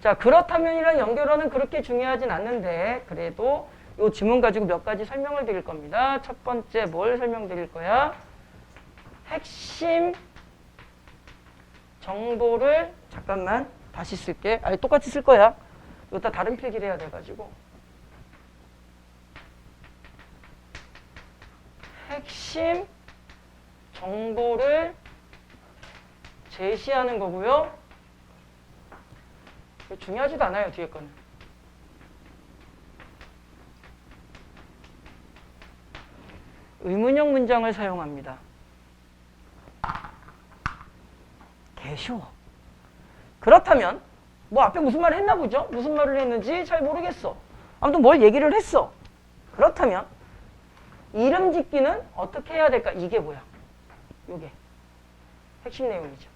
Speaker 1: 자, 그렇다면이란 연결어는 그렇게 중요하진 않는데 그래도 이 지문 가지고 몇 가지 설명을 드릴 겁니다. 첫 번째 뭘 설명드릴 거야? 핵심 정보를 잠깐만 다시 쓸게. 아니 똑같이 쓸 거야. 이거 다 다른 필기를 해야 돼가지고. 핵심 정보를 제시하는 거고요. 중요하지도 않아요, 뒤에 거는. 의문형 문장을 사용합니다. 개 쉬워. 그렇다면 뭐 앞에 무슨 말을 했나 보죠? 무슨 말을 했는지 잘 모르겠어. 아무튼 뭘 얘기를 했어. 그렇다면 이름 짓기는 어떻게 해야 될까? 이게 뭐야? 이게 핵심 내용이죠.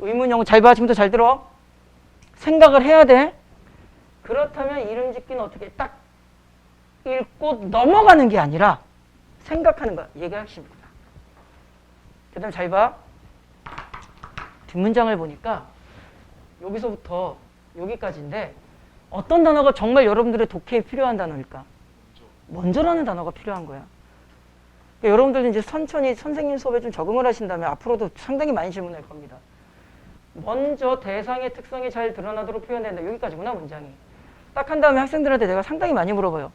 Speaker 1: 의문형 잘 봐. 지금부터 잘 들어. 생각을 해야 돼. 그렇다면 이름 짓기는 어떻게 딱 읽고 넘어가는 게 아니라 생각하는 거야. 이게 핵심입니다. 그 다음 잘 봐. 뒷문장을 보니까 여기서부터 여기까지인데 어떤 단어가 정말 여러분들의 독해에 필요한 단어일까? 먼저라는 단어가 필요한 거야. 그러니까 여러분들은 이제 천천히 선생님 수업에 좀 적응을 하신다면 앞으로도 상당히 많이 질문할 겁니다. 먼저 대상의 특성이 잘 드러나도록 표현된다. 여기까지구나, 문장이. 딱 한 다음에 학생들한테 내가 상당히 많이 물어봐요.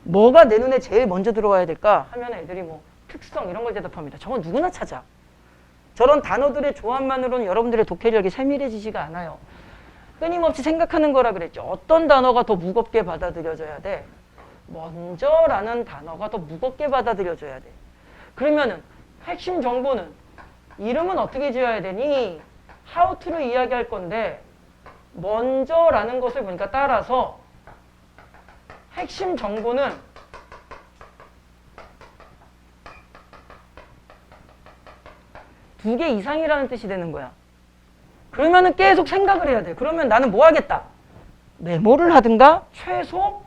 Speaker 1: 뭐가 내 눈에 제일 먼저 들어와야 될까? 하면 애들이 뭐 특성 이런 걸 대답합니다. 저건 누구나 찾아. 저런 단어들의 조합만으로는 여러분들의 독해력이 세밀해지지가 않아요. 끊임없이 생각하는 거라 그랬죠. 어떤 단어가 더 무겁게 받아들여져야 돼? 먼저라는 단어가 더 무겁게 받아들여져야 돼. 그러면은 핵심 정보는 이름은 어떻게 지어야 되니? how to를 이야기할 건데 먼저라는 것을 보니까 따라서 핵심 정보는 두 개 이상이라는 뜻이 되는 거야. 그러면은 계속 생각을 해야 돼. 그러면 나는 뭐 하겠다? 메모를 하든가 최소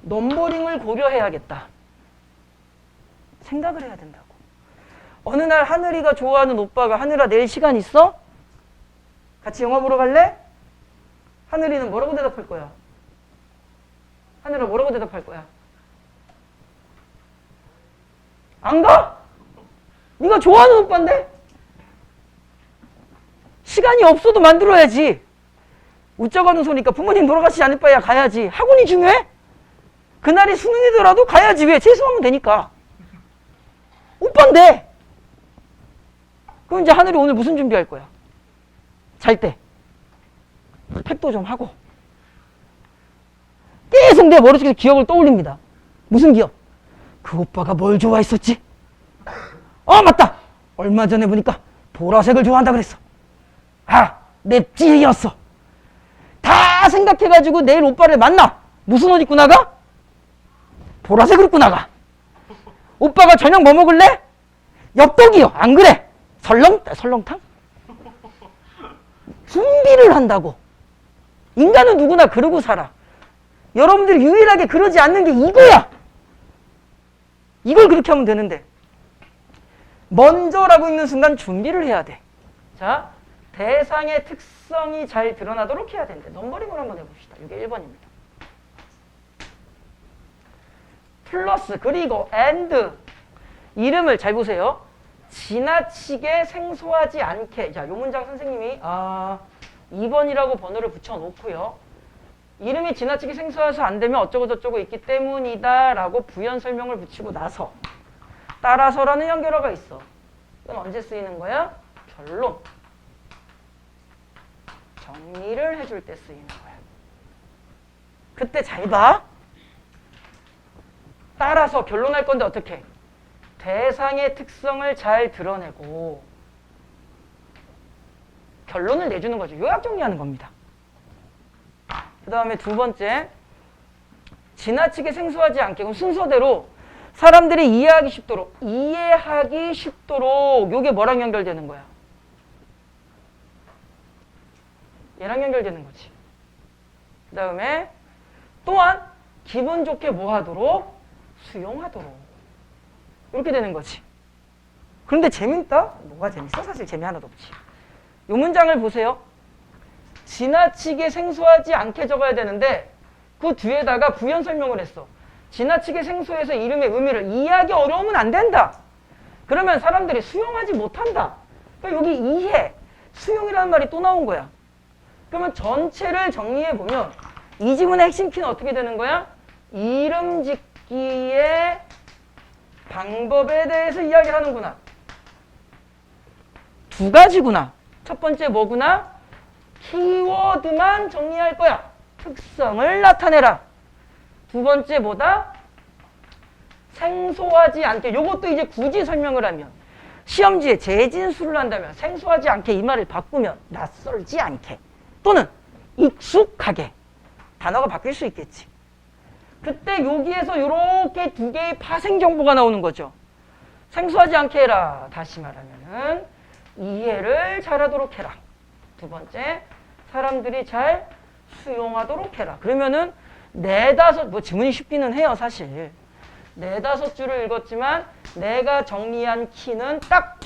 Speaker 1: 넘버링을 고려해야겠다. 생각을 해야 된다고. 어느 날 하늘이가 좋아하는 오빠가 하늘아 내일 시간 있어? 같이 영화 보러 갈래? 하늘이는 뭐라고 대답할 거야? 하늘아 뭐라고 대답할 거야? 안 가? 네가 좋아하는 오빠인데? 시간이 없어도 만들어야지. 웃자고 소니까 부모님 돌아가시지 않을 바에야 가야지. 학원이 중요해? 그날이 수능이더라도 가야지. 왜? 재수하면 되니까. 오빠인데. 그럼 이제 하늘이 오늘 무슨 준비할 거야? 잘 때 팩도 좀 하고 계속 내 머릿속에 기억을 떠올립니다. 무슨 기억? 그 오빠가 뭘 좋아했었지? 맞다! 얼마 전에 보니까 보라색을 좋아한다 그랬어. 내 찔이었어. 다 생각해가지고 내일 오빠를 만나. 무슨 옷 입고 나가? 보라색으로 입고 나가. 오빠가 저녁 뭐 먹을래? 엽떡이요. 안 그래? 설렁탕? 준비를 한다고. 인간은 누구나 그러고 살아. 여러분들이 유일하게 그러지 않는 게 이거야. 이걸 그렇게 하면 되는데 먼저라고 있는 순간 준비를 해야 돼. 자, 대상의 특성이 잘 드러나도록 해야 되는데 넘버링을 한번 해봅시다. 이게 1번입니다. 플러스 그리고 and 이름을 잘 보세요. 지나치게 생소하지 않게. 자, 요 문장 선생님이 2번이라고 번호를 붙여놓고요. 이름이 지나치게 생소해서 안 되면 어쩌고 저쩌고 있기 때문이다 라고 부연 설명을 붙이고 나서 따라서라는 연결어가 있어. 이건 언제 쓰이는 거야? 결론. 정리를 해줄 때 쓰이는 거야. 그때 잘 봐. 따라서 결론할 건데 어떻게? 대상의 특성을 잘 드러내고 결론을 내주는 거죠. 요약 정리하는 겁니다. 그 다음에 두 번째, 지나치게 생소하지 않게. 그럼 순서대로 사람들이 이해하기 쉽도록 요게 뭐랑 연결되는 거야? 얘랑 연결되는 거지. 그 다음에 또한 기분 좋게 뭐 하도록? 수용하도록. 이렇게 되는 거지. 그런데 재밌다? 뭐가 재밌어? 사실 재미 하나도 없지. 요 문장을 보세요. 지나치게 생소하지 않게 적어야 되는데 그 뒤에다가 부연 설명을 했어. 지나치게 생소해서 이름의 의미를 이해하기 어려우면 안 된다. 그러면 사람들이 수용하지 못한다. 그러니까 여기 이해, 수용이라는 말이 또 나온 거야. 그러면 전체를 정리해보면 이 지문의 핵심 키는 어떻게 되는 거야? 이름 짓기의 방법에 대해서 이야기를 하는구나. 두 가지구나. 첫 번째 뭐구나? 키워드만 정리할 거야. 특성을 나타내라. 두 번째 뭐다? 생소하지 않게. 요것도 이제 굳이 설명을 하면 시험지에 재진술을 한다면 생소하지 않게 이 말을 바꾸면 낯설지 않게 또는 익숙하게 단어가 바뀔 수 있겠지. 그때 여기에서 이렇게 두 개의 파생 정보가 나오는 거죠. 생소하지 않게 해라. 다시 말하면은 이해를 잘하도록 해라. 두 번째, 사람들이 잘 수용하도록 해라. 그러면은 네다섯, 뭐 지문이 쉽기는 해요, 사실. 네다섯 줄을 읽었지만 내가 정리한 키는 딱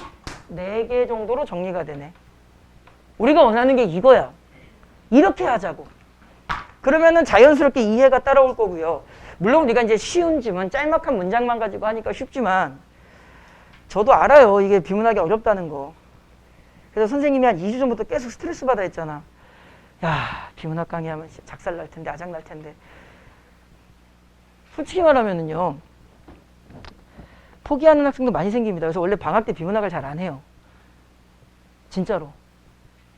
Speaker 1: 4개 정도로 정리가 되네. 우리가 원하는 게 이거야. 이렇게 하자고. 그러면은 자연스럽게 이해가 따라올 거고요. 물론 우리가 이제 쉬운 지문, 짤막한 문장만 가지고 하니까 쉽지만 저도 알아요. 이게 비문하기 어렵다는 거. 그래서 선생님이 한 2주 전부터 계속 스트레스 받아 했잖아. 야, 비문학 강의하면 작살 날 텐데, 아작 날 텐데. 솔직히 말하면은요, 포기하는 학생도 많이 생깁니다. 그래서 원래 방학 때 비문학을 잘 안 해요. 진짜로.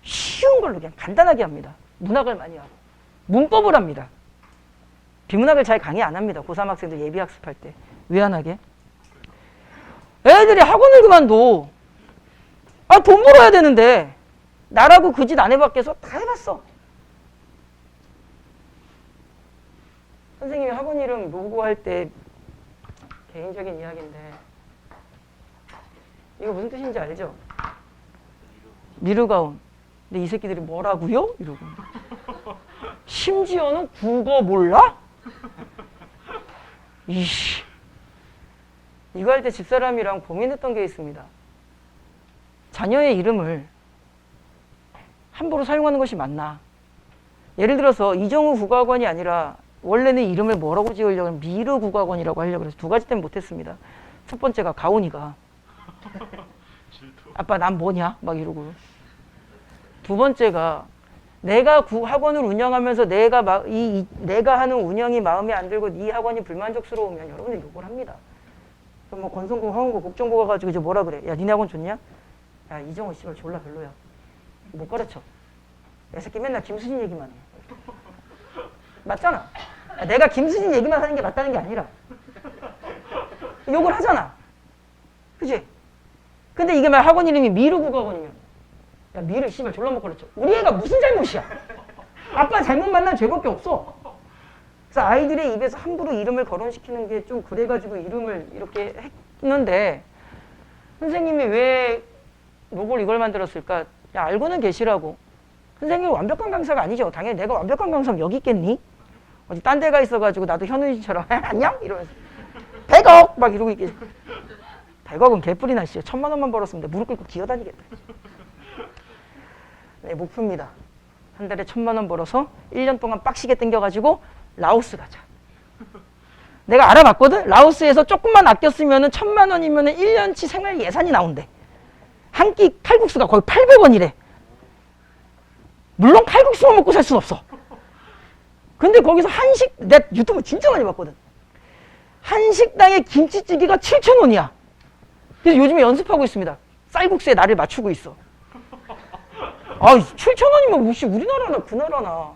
Speaker 1: 쉬운 걸로 그냥 간단하게 합니다. 문학을 많이 하고. 문법을 합니다. 비문학을 잘 강의 안 합니다. 고3 학생들 예비 학습할 때. 왜 안 하게? 애들이 학원을 그만둬. 돈 벌어야 되는데. 나라고 그 짓 안 해봤겠어? 다 해봤어. 선생님이 학원 이름 로고할 때 개인적인 이야기인데 이거 무슨 뜻인지 알죠? 미르가운. 근데 이 새끼들이 뭐라고요? 이러고. 심지어는 국어 몰라? 이씨. 이거 할 때 집사람이랑 고민했던 게 있습니다. 자녀의 이름을 함부로 사용하는 것이 맞나? 예를 들어서 이정우 국어학원이 아니라 원래는 이름을 뭐라고 지으려고 하면 미르 국어학원이라고 하려고 해서 두 가지 때문에 못했습니다. 첫 번째가 가온이가 아빠 난 뭐냐? 막 이러고. 두 번째가 내가 학원을 운영하면서 내가 하는 운영이 마음에 안 들고 네 학원이 불만족스러우면 여러분들 욕을 합니다. 그럼 뭐 건성고, 화원고, 국정고 가가지고 이제 뭐라 그래? 야, 니네 학원 좋냐? 야, 이정호 씨발 졸라 별로야. 못 가르쳐. 이 새끼 맨날 김수진 얘기만 해. 맞잖아. 야, 내가 김수진 얘기만 하는 게 맞다는 게 아니라 욕을 하잖아. 그치? 근데 이게 막 학원 이름이 미르국어학원이면 야, 미르 씨발 졸라 못 가르쳐. 우리 애가 무슨 잘못이야? 아빠 잘못 만난 죄밖에 없어. 그래서 아이들의 입에서 함부로 이름을 거론시키는 게 좀 그래가지고 이름을 이렇게 했는데 선생님이 왜 로고를 이걸 만들었을까? 야, 알고는 계시라고. 선생님은 완벽한 강사가 아니죠. 당연히 내가 완벽한 강사면 여기 있겠니? 어디 딴 데가 있어가지고 나도 현우진처럼 안녕? 이러면서 100억! 막 이러고 있겠지. 100억은 개뿔이나 씨. 1000만 원만 벌었으면 무릎 꿇고 기어다니겠다. 네, 목표입니다. 한 달에 1000만 원 벌어서 1년 동안 빡시게 땡겨가지고 라오스 가자. 내가 알아봤거든? 라오스에서 조금만 아꼈으면 1000만 원이면 1년치 생활 예산이 나온대. 한 끼 칼국수가 거의 800원이래. 물론 칼국수만 먹고 살 순 없어. 근데 거기서 한식, 내 유튜브 진짜 많이 봤거든. 한식당의 김치찌개가 7,000원이야. 그래서 요즘에 연습하고 있습니다. 쌀국수에 나를 맞추고 있어. 아, 7,000원이면 혹시 우리나라나 그 나라나.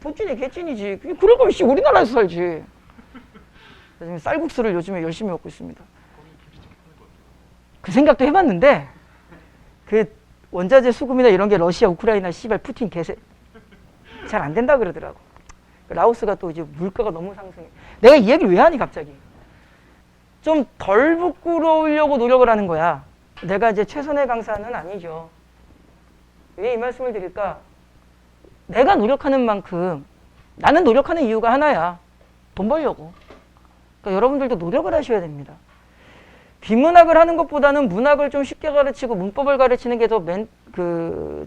Speaker 1: 도찐이 개찐이지. 그럴 거면 씨 우리나라에서 살지. 요즘에 쌀국수를 요즘에 열심히 먹고 있습니다. 그 생각도 해봤는데 그 원자재 수급이나 이런 게 러시아, 우크라이나, 씨발 푸틴 개새 잘 안 된다 그러더라고. 라오스가 또 이제 물가가 너무 상승해. 내가 이 얘기를 왜 하니 갑자기? 좀 덜 부끄러우려고 노력을 하는 거야. 내가 이제 최선의 강사는 아니죠. 왜 이 말씀을 드릴까? 내가 노력하는 만큼 나는 노력하는 이유가 하나야. 돈 벌려고. 그러니까 여러분들도 노력을 하셔야 됩니다. 비문학을 하는 것보다는 문학을 좀 쉽게 가르치고 문법을 가르치는 게 더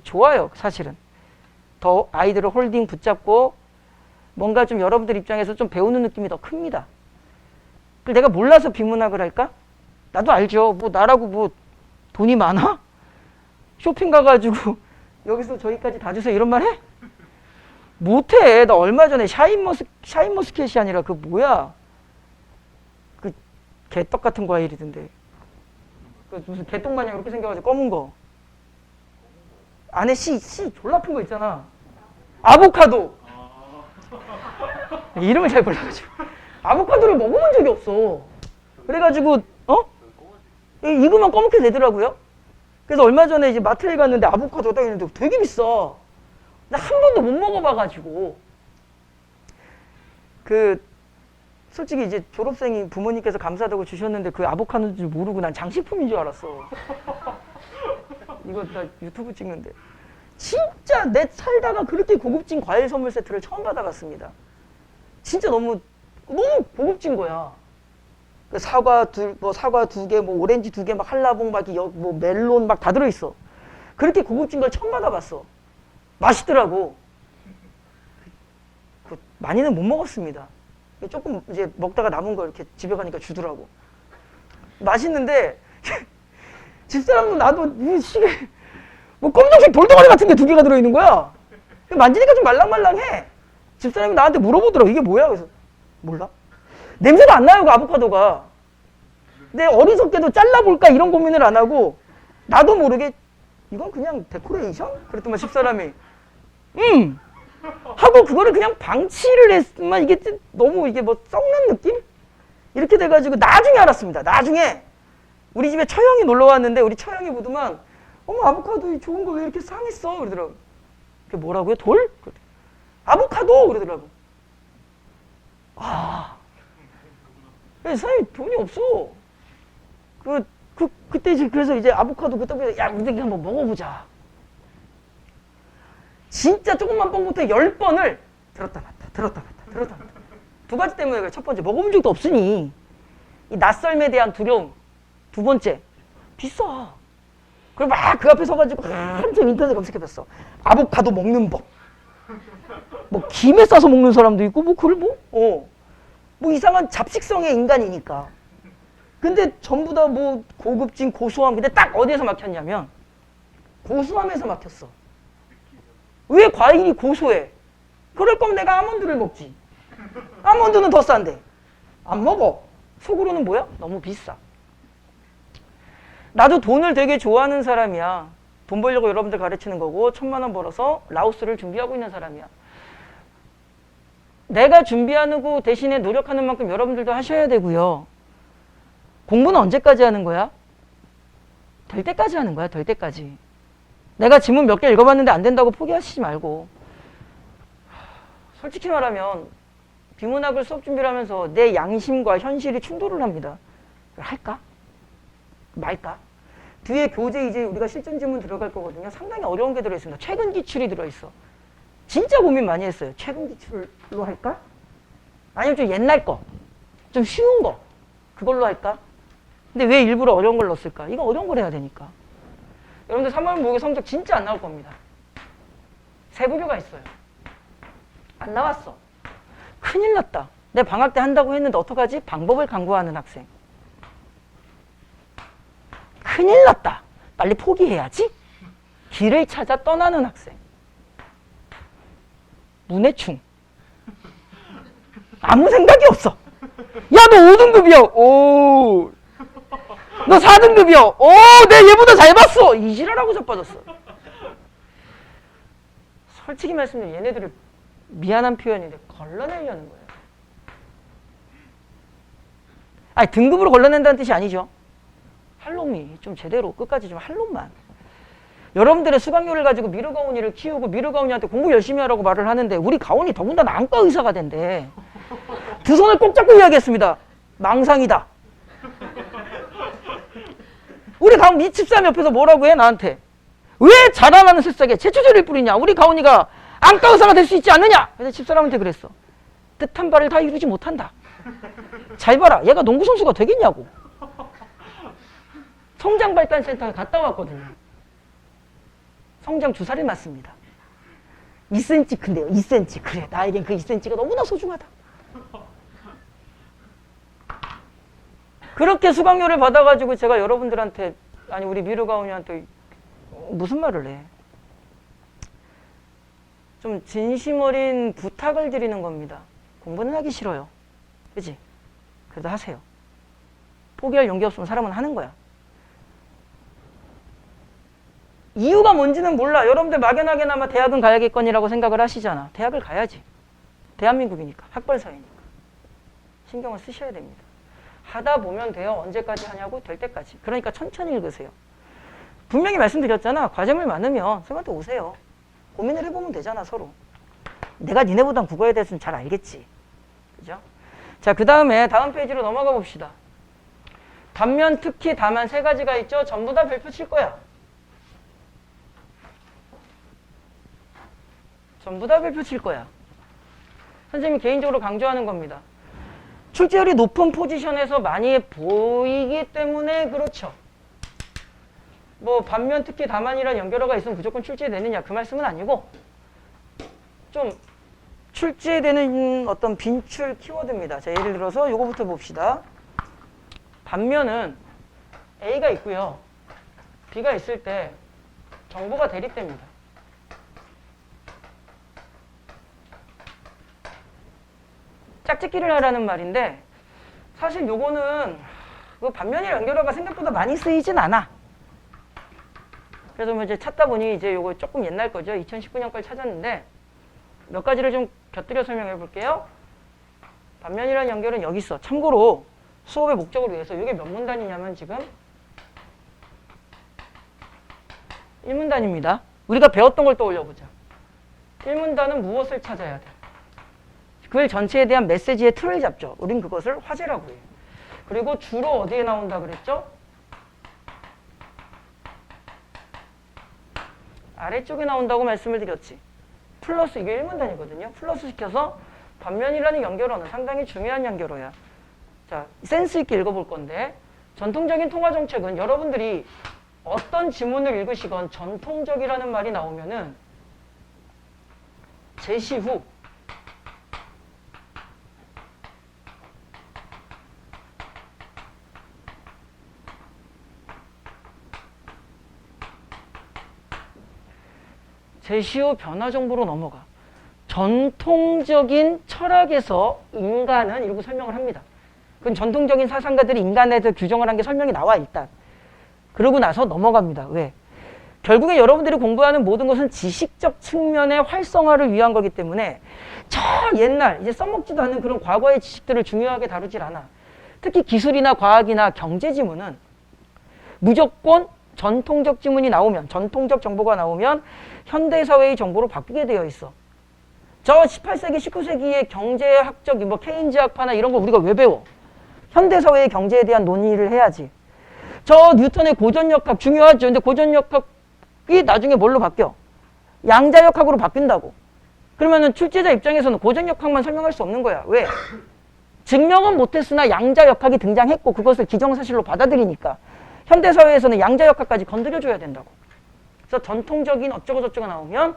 Speaker 1: 좋아요, 사실은. 더 아이들을 홀딩 붙잡고 뭔가 좀 여러분들 입장에서 좀 배우는 느낌이 더 큽니다. 내가 몰라서 비문학을 할까? 나도 알죠. 뭐 나라고 뭐 돈이 많아? 쇼핑 가가지고 여기서 저기까지 다 주세요 이런 말 해? 못해. 나 얼마 전에 샤인머스켓이 아니라 그 뭐야? 그 개떡 같은 과일이던데. 그 무슨 개떡 마냥 이렇게 생겨가지고 검은 거. 안에 씨 졸라 큰 거 있잖아. 아보카도. 이름을 잘 몰라가지고. 아보카도를 먹어본 적이 없어. 그래가지고 이거만 검게 되더라고요. 그래서 얼마 전에 이제 마트에 갔는데 아보카도가 딱 있는데 되게 비싸. 나 한 번도 못 먹어봐가지고. 솔직히 이제 졸업생이 부모님께서 감사하다고 주셨는데 그 아보카도인 줄 모르고 난 장식품인 줄 알았어. 이거 나 유튜브 찍는데. 진짜 내 살다가 그렇게 고급진 과일 선물 세트를 처음 받아봤습니다. 진짜 너무 고급진 거야. 사과 두 개, 뭐 오렌지 두 개, 막 한라봉, 막 뭐 멜론 막 다 들어있어. 그렇게 고급진 걸 처음 받아봤어. 맛있더라고. 많이는 못 먹었습니다. 조금 이제 먹다가 남은 거 이렇게 집에 가니까 주더라고. 맛있는데 집사람도 나도 이 시계 뭐 검정색 돌덩어리 같은 게 두 개가 들어있는 거야. 만지니까 좀 말랑말랑해. 집사람이 나한테 물어보더라고. 이게 뭐야? 그래서 몰라. 냄새도 안 나요, 그 아보카도가. 근데 어리석게도 잘라볼까 이런 고민을 안 하고 나도 모르게 이건 그냥 데코레이션? 그랬더만 집사람이 하고 그거를 그냥 방치를 했으면 이게 너무 이게 뭐 썩는 느낌? 이렇게 돼가지고 나중에 알았습니다. 나중에 우리 집에 처형이 놀러 왔는데 우리 처형이 보더만 어머 아보카도 좋은 거 왜 이렇게 상했어? 그러더라고. 그게 뭐라고요? 돌? 아보카도! 그러더라고. 사장님 돈이 없어. 그때 이제 그래서 이제 아보카도 그때 야 우리 한번 먹어보자. 진짜 조금만 뻥부터 10번을 들었다 놨다. 두 가지 때문에 그래. 첫 번째 먹어본 적도 없으니 이 낯설음에 대한 두려움. 두 번째 비싸. 그리고 막 그 앞에 서가지고 한참 인터넷 검색해봤어. 아보카도 먹는 법. 뭐 김에 싸서 먹는 사람도 있고 뭐 그걸 뭐 이상한 잡식성의 인간이니까. 근데 전부 다 뭐 고급진 고소함. 근데 딱 어디에서 막혔냐면 고소함에서 막혔어. 왜 과일이 고소해? 그럴 거면 내가 아몬드를 먹지. 아몬드는 더 싼데. 안 먹어. 속으로는 뭐야? 너무 비싸. 나도 돈을 되게 좋아하는 사람이야. 돈 벌려고 여러분들 가르치는 거고 1,000만 원 벌어서 라오스를 준비하고 있는 사람이야. 내가 준비하는 거 대신에 노력하는 만큼 여러분들도 하셔야 되고요. 공부는 언제까지 하는 거야? 될 때까지 하는 거야. 될 때까지. 내가 지문 몇 개 읽어봤는데 안 된다고 포기하시지 말고. 솔직히 말하면 비문학을 수업 준비를 하면서 내 양심과 현실이 충돌을 합니다. 할까? 말까? 뒤에 교재 이제 우리가 실전 지문 들어갈 거거든요. 상당히 어려운 게 들어있습니다. 최근 기출이 들어있어. 진짜 고민 많이 했어요. 최근 기출로 할까? 아니면 좀 옛날 거, 좀 쉬운 거 그걸로 할까? 근데 왜 일부러 어려운 걸 넣었을까? 이거 어려운 걸 해야 되니까. 여러분들 3월 모의고 성적 진짜 안 나올 겁니다. 세부교가 있어요. 안 나왔어. 큰일 났다. 내 방학 때 한다고 했는데 어떡하지? 방법을 강구하는 학생. 큰일 났다. 빨리 포기해야지. 길을 찾아 떠나는 학생. 문해충. 아무 생각이 없어. 야, 너 5등급이야. 오. 너 4등급이야. 오, 내가 얘보다 잘 봤어. 이 지랄하고 자빠졌어. 솔직히 말씀드리면 얘네들을 미안한 표현인데 걸러내려는 거예요. 아니, 등급으로 걸러낸다는 뜻이 아니죠. 할 놈이 좀 제대로 끝까지 좀 할 놈만. 여러분들의 수강료를 가지고 미르 가온이를 키우고 미르 가온이한테 공부 열심히 하라고 말을 하는데 우리 가온이 더군다나 안과 의사가 된대. 두 손을 꼭 잡고 이야기했습니다. 망상이다. 우리 가온 이 집사람 옆에서 뭐라고 해 나한테. 왜 자라나는 새싹에 제초제를 뿌리냐. 우리 가온이가 안과 의사가 될 수 있지 않느냐. 그래서 집사람한테 그랬어. 뜻한 바를 다 이루지 못한다. 잘 봐라. 얘가 농구선수가 되겠냐고. 성장발달센터에 갔다 왔거든요. 성장 주사를 맞습니다. 2cm 큰데요. 2cm. 그래, 나에겐 그 2cm가 너무나 소중하다. 그렇게 수강료를 받아가지고 제가 여러분들한테, 아니 우리 미르 가온이한테 무슨 말을 해. 좀 진심 어린 부탁을 드리는 겁니다. 공부는 하기 싫어요. 그치? 그래도 하세요. 포기할 용기 없으면 사람은 하는 거야. 이유가 뭔지는 몰라. 여러분들 막연하게나마 대학은 가야겠거니라고 생각을 하시잖아. 대학을 가야지. 대한민국이니까. 학벌사회니까. 신경을 쓰셔야 됩니다. 하다 보면 돼요. 언제까지 하냐고? 될 때까지. 그러니까 천천히 읽으세요. 분명히 말씀드렸잖아. 과제물 많으면 선생님한테 오세요. 고민을 해보면 되잖아, 서로. 내가 니네보단 국어에 대해서는 잘 알겠지. 그죠? 자, 그 다음에 다음 페이지로 넘어가 봅시다. 반면, 특히, 다만 세 가지가 있죠. 전부 다 별표 칠 거야. 전부 다 별표 칠 거야. 선생님이 개인적으로 강조하는 겁니다. 출제율이 높은 포지션에서 많이 보이기 때문에 그렇죠. 뭐 반면, 특히, 다만이란 연결어가 있으면 무조건 출제되느냐 그 말씀은 아니고 좀 출제되는 어떤 빈출 키워드입니다. 자, 예를 들어서 요거부터 봅시다. 반면은 A가 있고요. B가 있을 때 정보가 대립됩니다. 짝짓기를 하라는 말인데 사실 요거는 그 반면이랑 연결어가 생각보다 많이 쓰이진 않아. 그래서 뭐 이제 찾다 보니 이제 요거 조금 옛날 거죠. 2019년 걸 찾았는데 몇 가지를 좀 곁들여 설명해 볼게요. 반면이라는 연결은 여기 있어. 참고로 수업의 목적을 위해서 이게 몇 문단이냐면 지금 1문단입니다. 우리가 배웠던 걸 떠올려 보자. 1문단은 무엇을 찾아야 돼? 글 전체에 대한 메시지의 틀을 잡죠. 우린 그것을 화제라고 해요. 그리고 주로 어디에 나온다 그랬죠? 아래쪽에 나온다고 말씀을 드렸지. 플러스 이게 1문단이거든요. 플러스 시켜서 반면이라는 연결어는 상당히 중요한 연결어야. 자, 센스 있게 읽어볼 건데 전통적인 통화 정책은 여러분들이 어떤 지문을 읽으시건 전통적이라는 말이 나오면은 제시 후 제시 후 변화 정보로 넘어가. 전통적인 철학에서 인간은 이러고 설명을 합니다. 그건 전통적인 사상가들이 인간에 대해 규정을 한 게 설명이 나와 일단. 그러고 나서 넘어갑니다. 왜? 결국에 여러분들이 공부하는 모든 것은 지식적 측면의 활성화를 위한 거기 때문에 저 옛날 이제 써먹지도 않는 그런 과거의 지식들을 중요하게 다루질 않아. 특히 기술이나 과학이나 경제 지문은 무조건 전통적 지문이 나오면, 전통적 정보가 나오면 현대사회의 정보로 바뀌게 되어 있어. 저 18세기, 19세기의 경제학적, 뭐 케인즈학파나 이런 거 우리가 왜 배워? 현대사회의 경제에 대한 논의를 해야지. 저 뉴턴의 고전역학 중요하죠. 근데 고전역학이 나중에 뭘로 바뀌어? 양자역학으로 바뀐다고. 그러면은 출제자 입장에서는 고전역학만 설명할 수 없는 거야. 왜? 증명은 못했으나 양자역학이 등장했고 그것을 기정사실로 받아들이니까 현대사회에서는 양자역학까지 건드려줘야 된다고. 그래서 전통적인 어쩌고저쩌고 나오면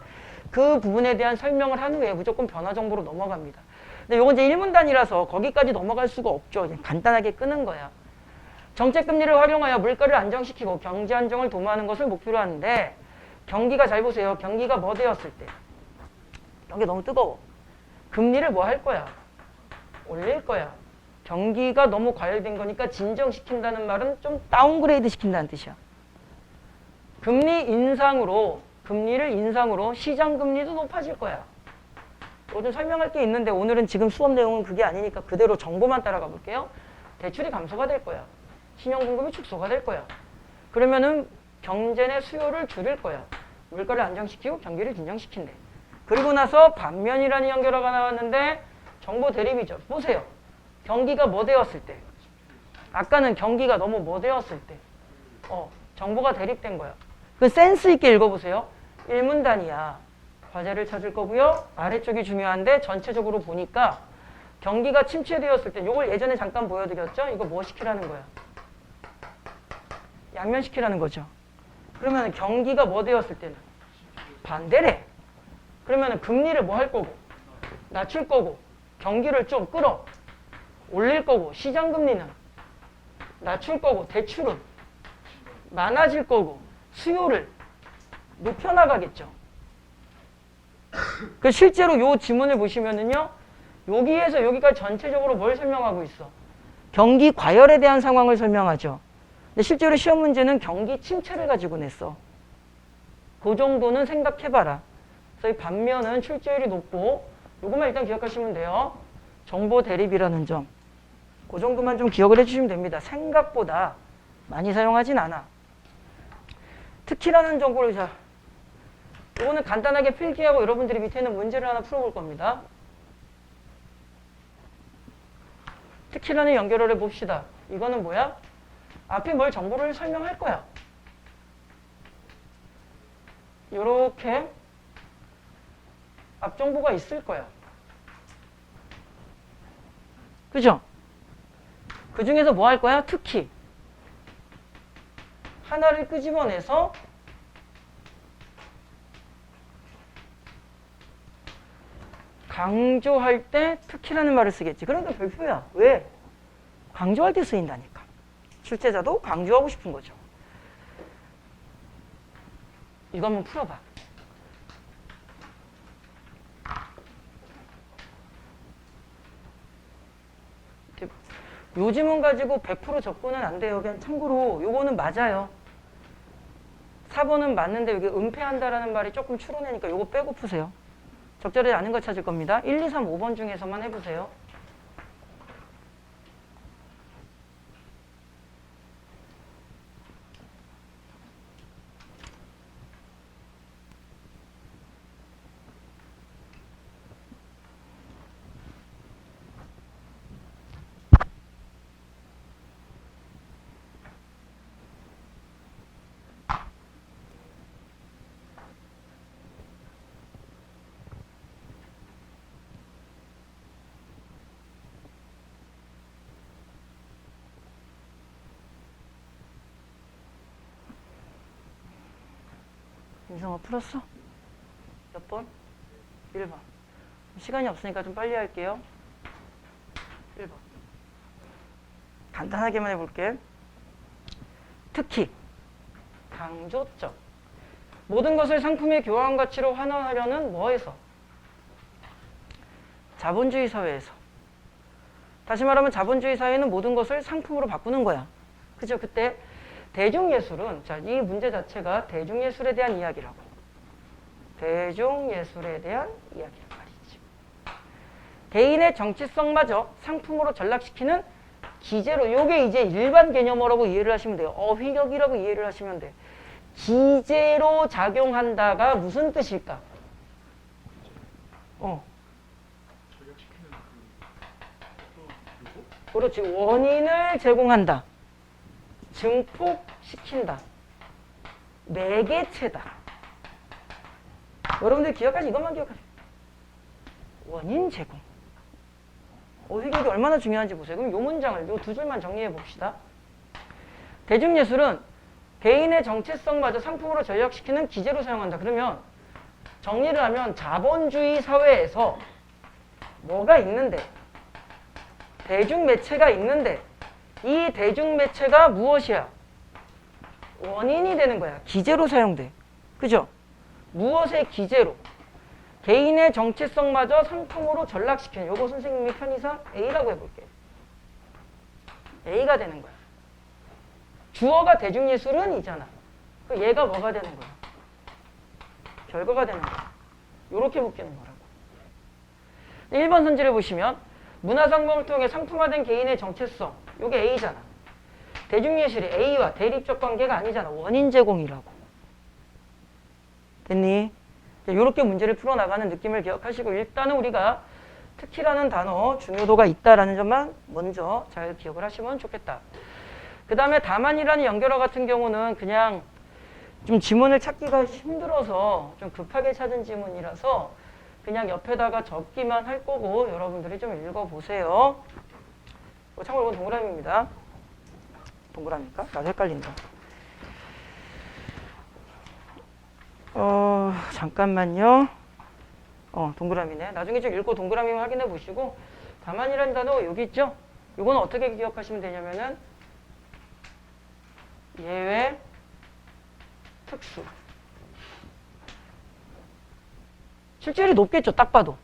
Speaker 1: 그 부분에 대한 설명을 한 후에 무조건 변화정보로 넘어갑니다. 근데 요건 이제 1문 단위라서 거기까지 넘어갈 수가 없죠. 그냥 간단하게 끄는 거야. 정책금리를 활용하여 물가를 안정시키고 경제 안정을 도모하는 것을 목표로 하는데 경기가 잘 보세요. 경기가 뭐 되었을 때? 경기 너무 뜨거워. 금리를 뭐 할 거야? 올릴 거야. 경기가 너무 과열된 거니까 진정시킨다는 말은 좀 다운그레이드 시킨다는 뜻이야. 금리를 인상으로 시장 금리도 높아질 거야. 이거 좀 설명할 게 있는데 오늘은 지금 수업 내용은 그게 아니니까 그대로 정보만 따라가 볼게요. 대출이 감소가 될 거야. 신용 공급이 축소가 될 거야. 그러면은 경제 내 수요를 줄일 거야. 물가를 안정시키고 경기를 진정시킨대. 그리고 나서 반면이라는 연결어가 나왔는데 정보 대립이죠. 보세요. 경기가 뭐 되었을 때? 아까는 경기가 너무 뭐 되었을 때? 정보가 대립된 거야. 그 센스 있게 읽어보세요. 1문 단위야. 과제를 찾을 거고요. 아래쪽이 중요한데 전체적으로 보니까 경기가 침체되었을 때 이걸 예전에 잠깐 보여드렸죠? 이거 뭐 시키라는 거야? 양면시키라는 거죠. 그러면 경기가 뭐 되었을 때는? 반대래. 그러면 금리를 뭐 할 거고? 낮출 거고 경기를 좀 끌어 올릴 거고 시장금리는 낮출 거고 대출은 많아질 거고 수요를 높여나가겠죠. 그 실제로 이 지문을 보시면은요. 여기에서 여기까지 전체적으로 뭘 설명하고 있어? 경기 과열에 대한 상황을 설명하죠. 근데 실제로 시험 문제는 경기 침체를 가지고 냈어. 그 정도는 생각해봐라. 그래서 이 반면은 출제율이 높고 이것만 일단 기억하시면 돼요. 정보 대립이라는 점. 그 정도만 좀 기억을 해주시면 됩니다. 생각보다 많이 사용하진 않아. 특히라는 정보를 자, 이거는 간단하게 필기하고 여러분들이 밑에 있는 문제를 하나 풀어볼 겁니다. 특히라는 연결어를 봅시다. 이거는 뭐야? 앞에 뭘 정보를 설명할 거야. 요렇게 앞정보가 있을 거야. 그죠? 그 중에서 뭐 할 거야? 특히 하나를 끄집어내서 강조할 때 특히라는 말을 쓰겠지. 그러니까 별표야. 왜? 강조할 때 쓰인다니까. 출제자도 강조하고 싶은 거죠. 이거 한번 풀어봐. 요 지문 가지고 100% 접근은 안 돼요. 그냥 참고로 요거는 맞아요. 4번은 맞는데 여기 은폐한다라는 말이 조금 추론하니까 요거 빼고 푸세요. 적절하지 않은 거 찾을 겁니다. 1, 2, 3, 5번 중에서만 해보세요. 인성아 풀었어? 몇 번? 1번. 시간이 없으니까 좀 빨리 할게요. 1번. 간단하게만 해볼게. 특히 강조점. 모든 것을 상품의 교환 가치로 환원하려는 뭐에서? 자본주의 사회에서. 다시 말하면 자본주의 사회는 모든 것을 상품으로 바꾸는 거야. 그죠? 그때 대중예술은, 자, 이 문제 자체가 대중예술에 대한 이야기라고. 대중예술에 대한 이야기란 말이지. 개인의 정치성마저 상품으로 전락시키는 기재로, 요게 이제 일반 개념어라고 이해를 하시면 돼요. 어휘력이라고 이해를 하시면 돼. 기재로 작용한다가 무슨 뜻일까?
Speaker 2: 전략시키는 요거?
Speaker 1: 그렇지. 원인을 제공한다. 증폭시킨다. 매개체다. 여러분들 기억하시, 이것만 기억하세요. 원인 제공. 어휘력이 얼마나 중요한지 보세요. 그럼 요 문장을, 요 두 줄만 정리해 봅시다. 대중예술은 개인의 정체성마저 상품으로 전락시키는 기재로 사용한다. 그러면 정리를 하면 자본주의 사회에서 뭐가 있는데, 대중매체가 있는데, 이 대중매체가 무엇이야? 원인이 되는 거야. 기재로 사용돼. 그죠? 무엇의 기재로? 개인의 정체성마저 상품으로 전락시키는, 요거 선생님이 편의상 A라고 해볼게요. A가 되는 거야. 주어가 대중예술은 이잖아. 그 얘가 뭐가 되는 거야? 결과가 되는 거야. 요렇게 묶이는 거라고. 1번 선지를 보시면 문화상품을 통해 상품화된 개인의 정체성, 요게 A잖아. 대중예술이 A와 대립적 관계가 아니잖아. 원인 제공이라고. 됐니? 이렇게 문제를 풀어나가는 느낌을 기억하시고, 일단은 우리가 특히라는 단어 중요도가 있다라는 점만 먼저 잘 기억을 하시면 좋겠다. 그 다음에 다만이라는 연결어 같은 경우는 그냥 좀 지문을 찾기가 힘들어서 좀 급하게 찾은 지문이라서 그냥 옆에다가 적기만 할 거고, 여러분들이 좀 읽어보세요. 참고로 이건 동그라미입니다. 동그라미일까? 나도 헷갈린다. 잠깐만요. 동그라미네. 나중에 좀 읽고 동그라미 확인해 보시고, 다만이라는 단어 여기 있죠? 이거는 어떻게 기억하시면 되냐면은 예외, 특수. 출제율이 높겠죠, 딱 봐도.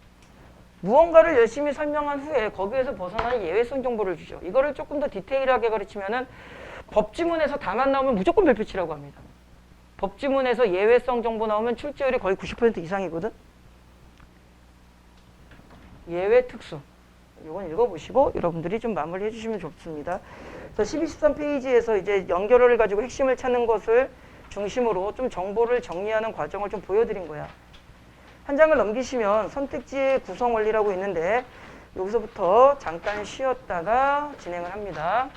Speaker 1: 무언가를 열심히 설명한 후에 거기에서 벗어나는 예외성 정보를 주죠. 이거를 조금 더 디테일하게 가르치면은 법지문에서 다만 나오면 무조건 별표 치라고 합니다. 법지문에서 예외성 정보 나오면 출제율이 거의 90% 이상이거든. 예외, 특수. 이건 읽어보시고 여러분들이 좀 마무리해 주시면 좋습니다. 12, 13페이지에서 이제 연결어를 가지고 핵심을 찾는 것을 중심으로 좀 정보를 정리하는 과정을 좀 보여드린 거야. 한 장을 넘기시면 선택지의 구성 원리라고 있는데, 여기서부터 잠깐 쉬었다가 진행을 합니다.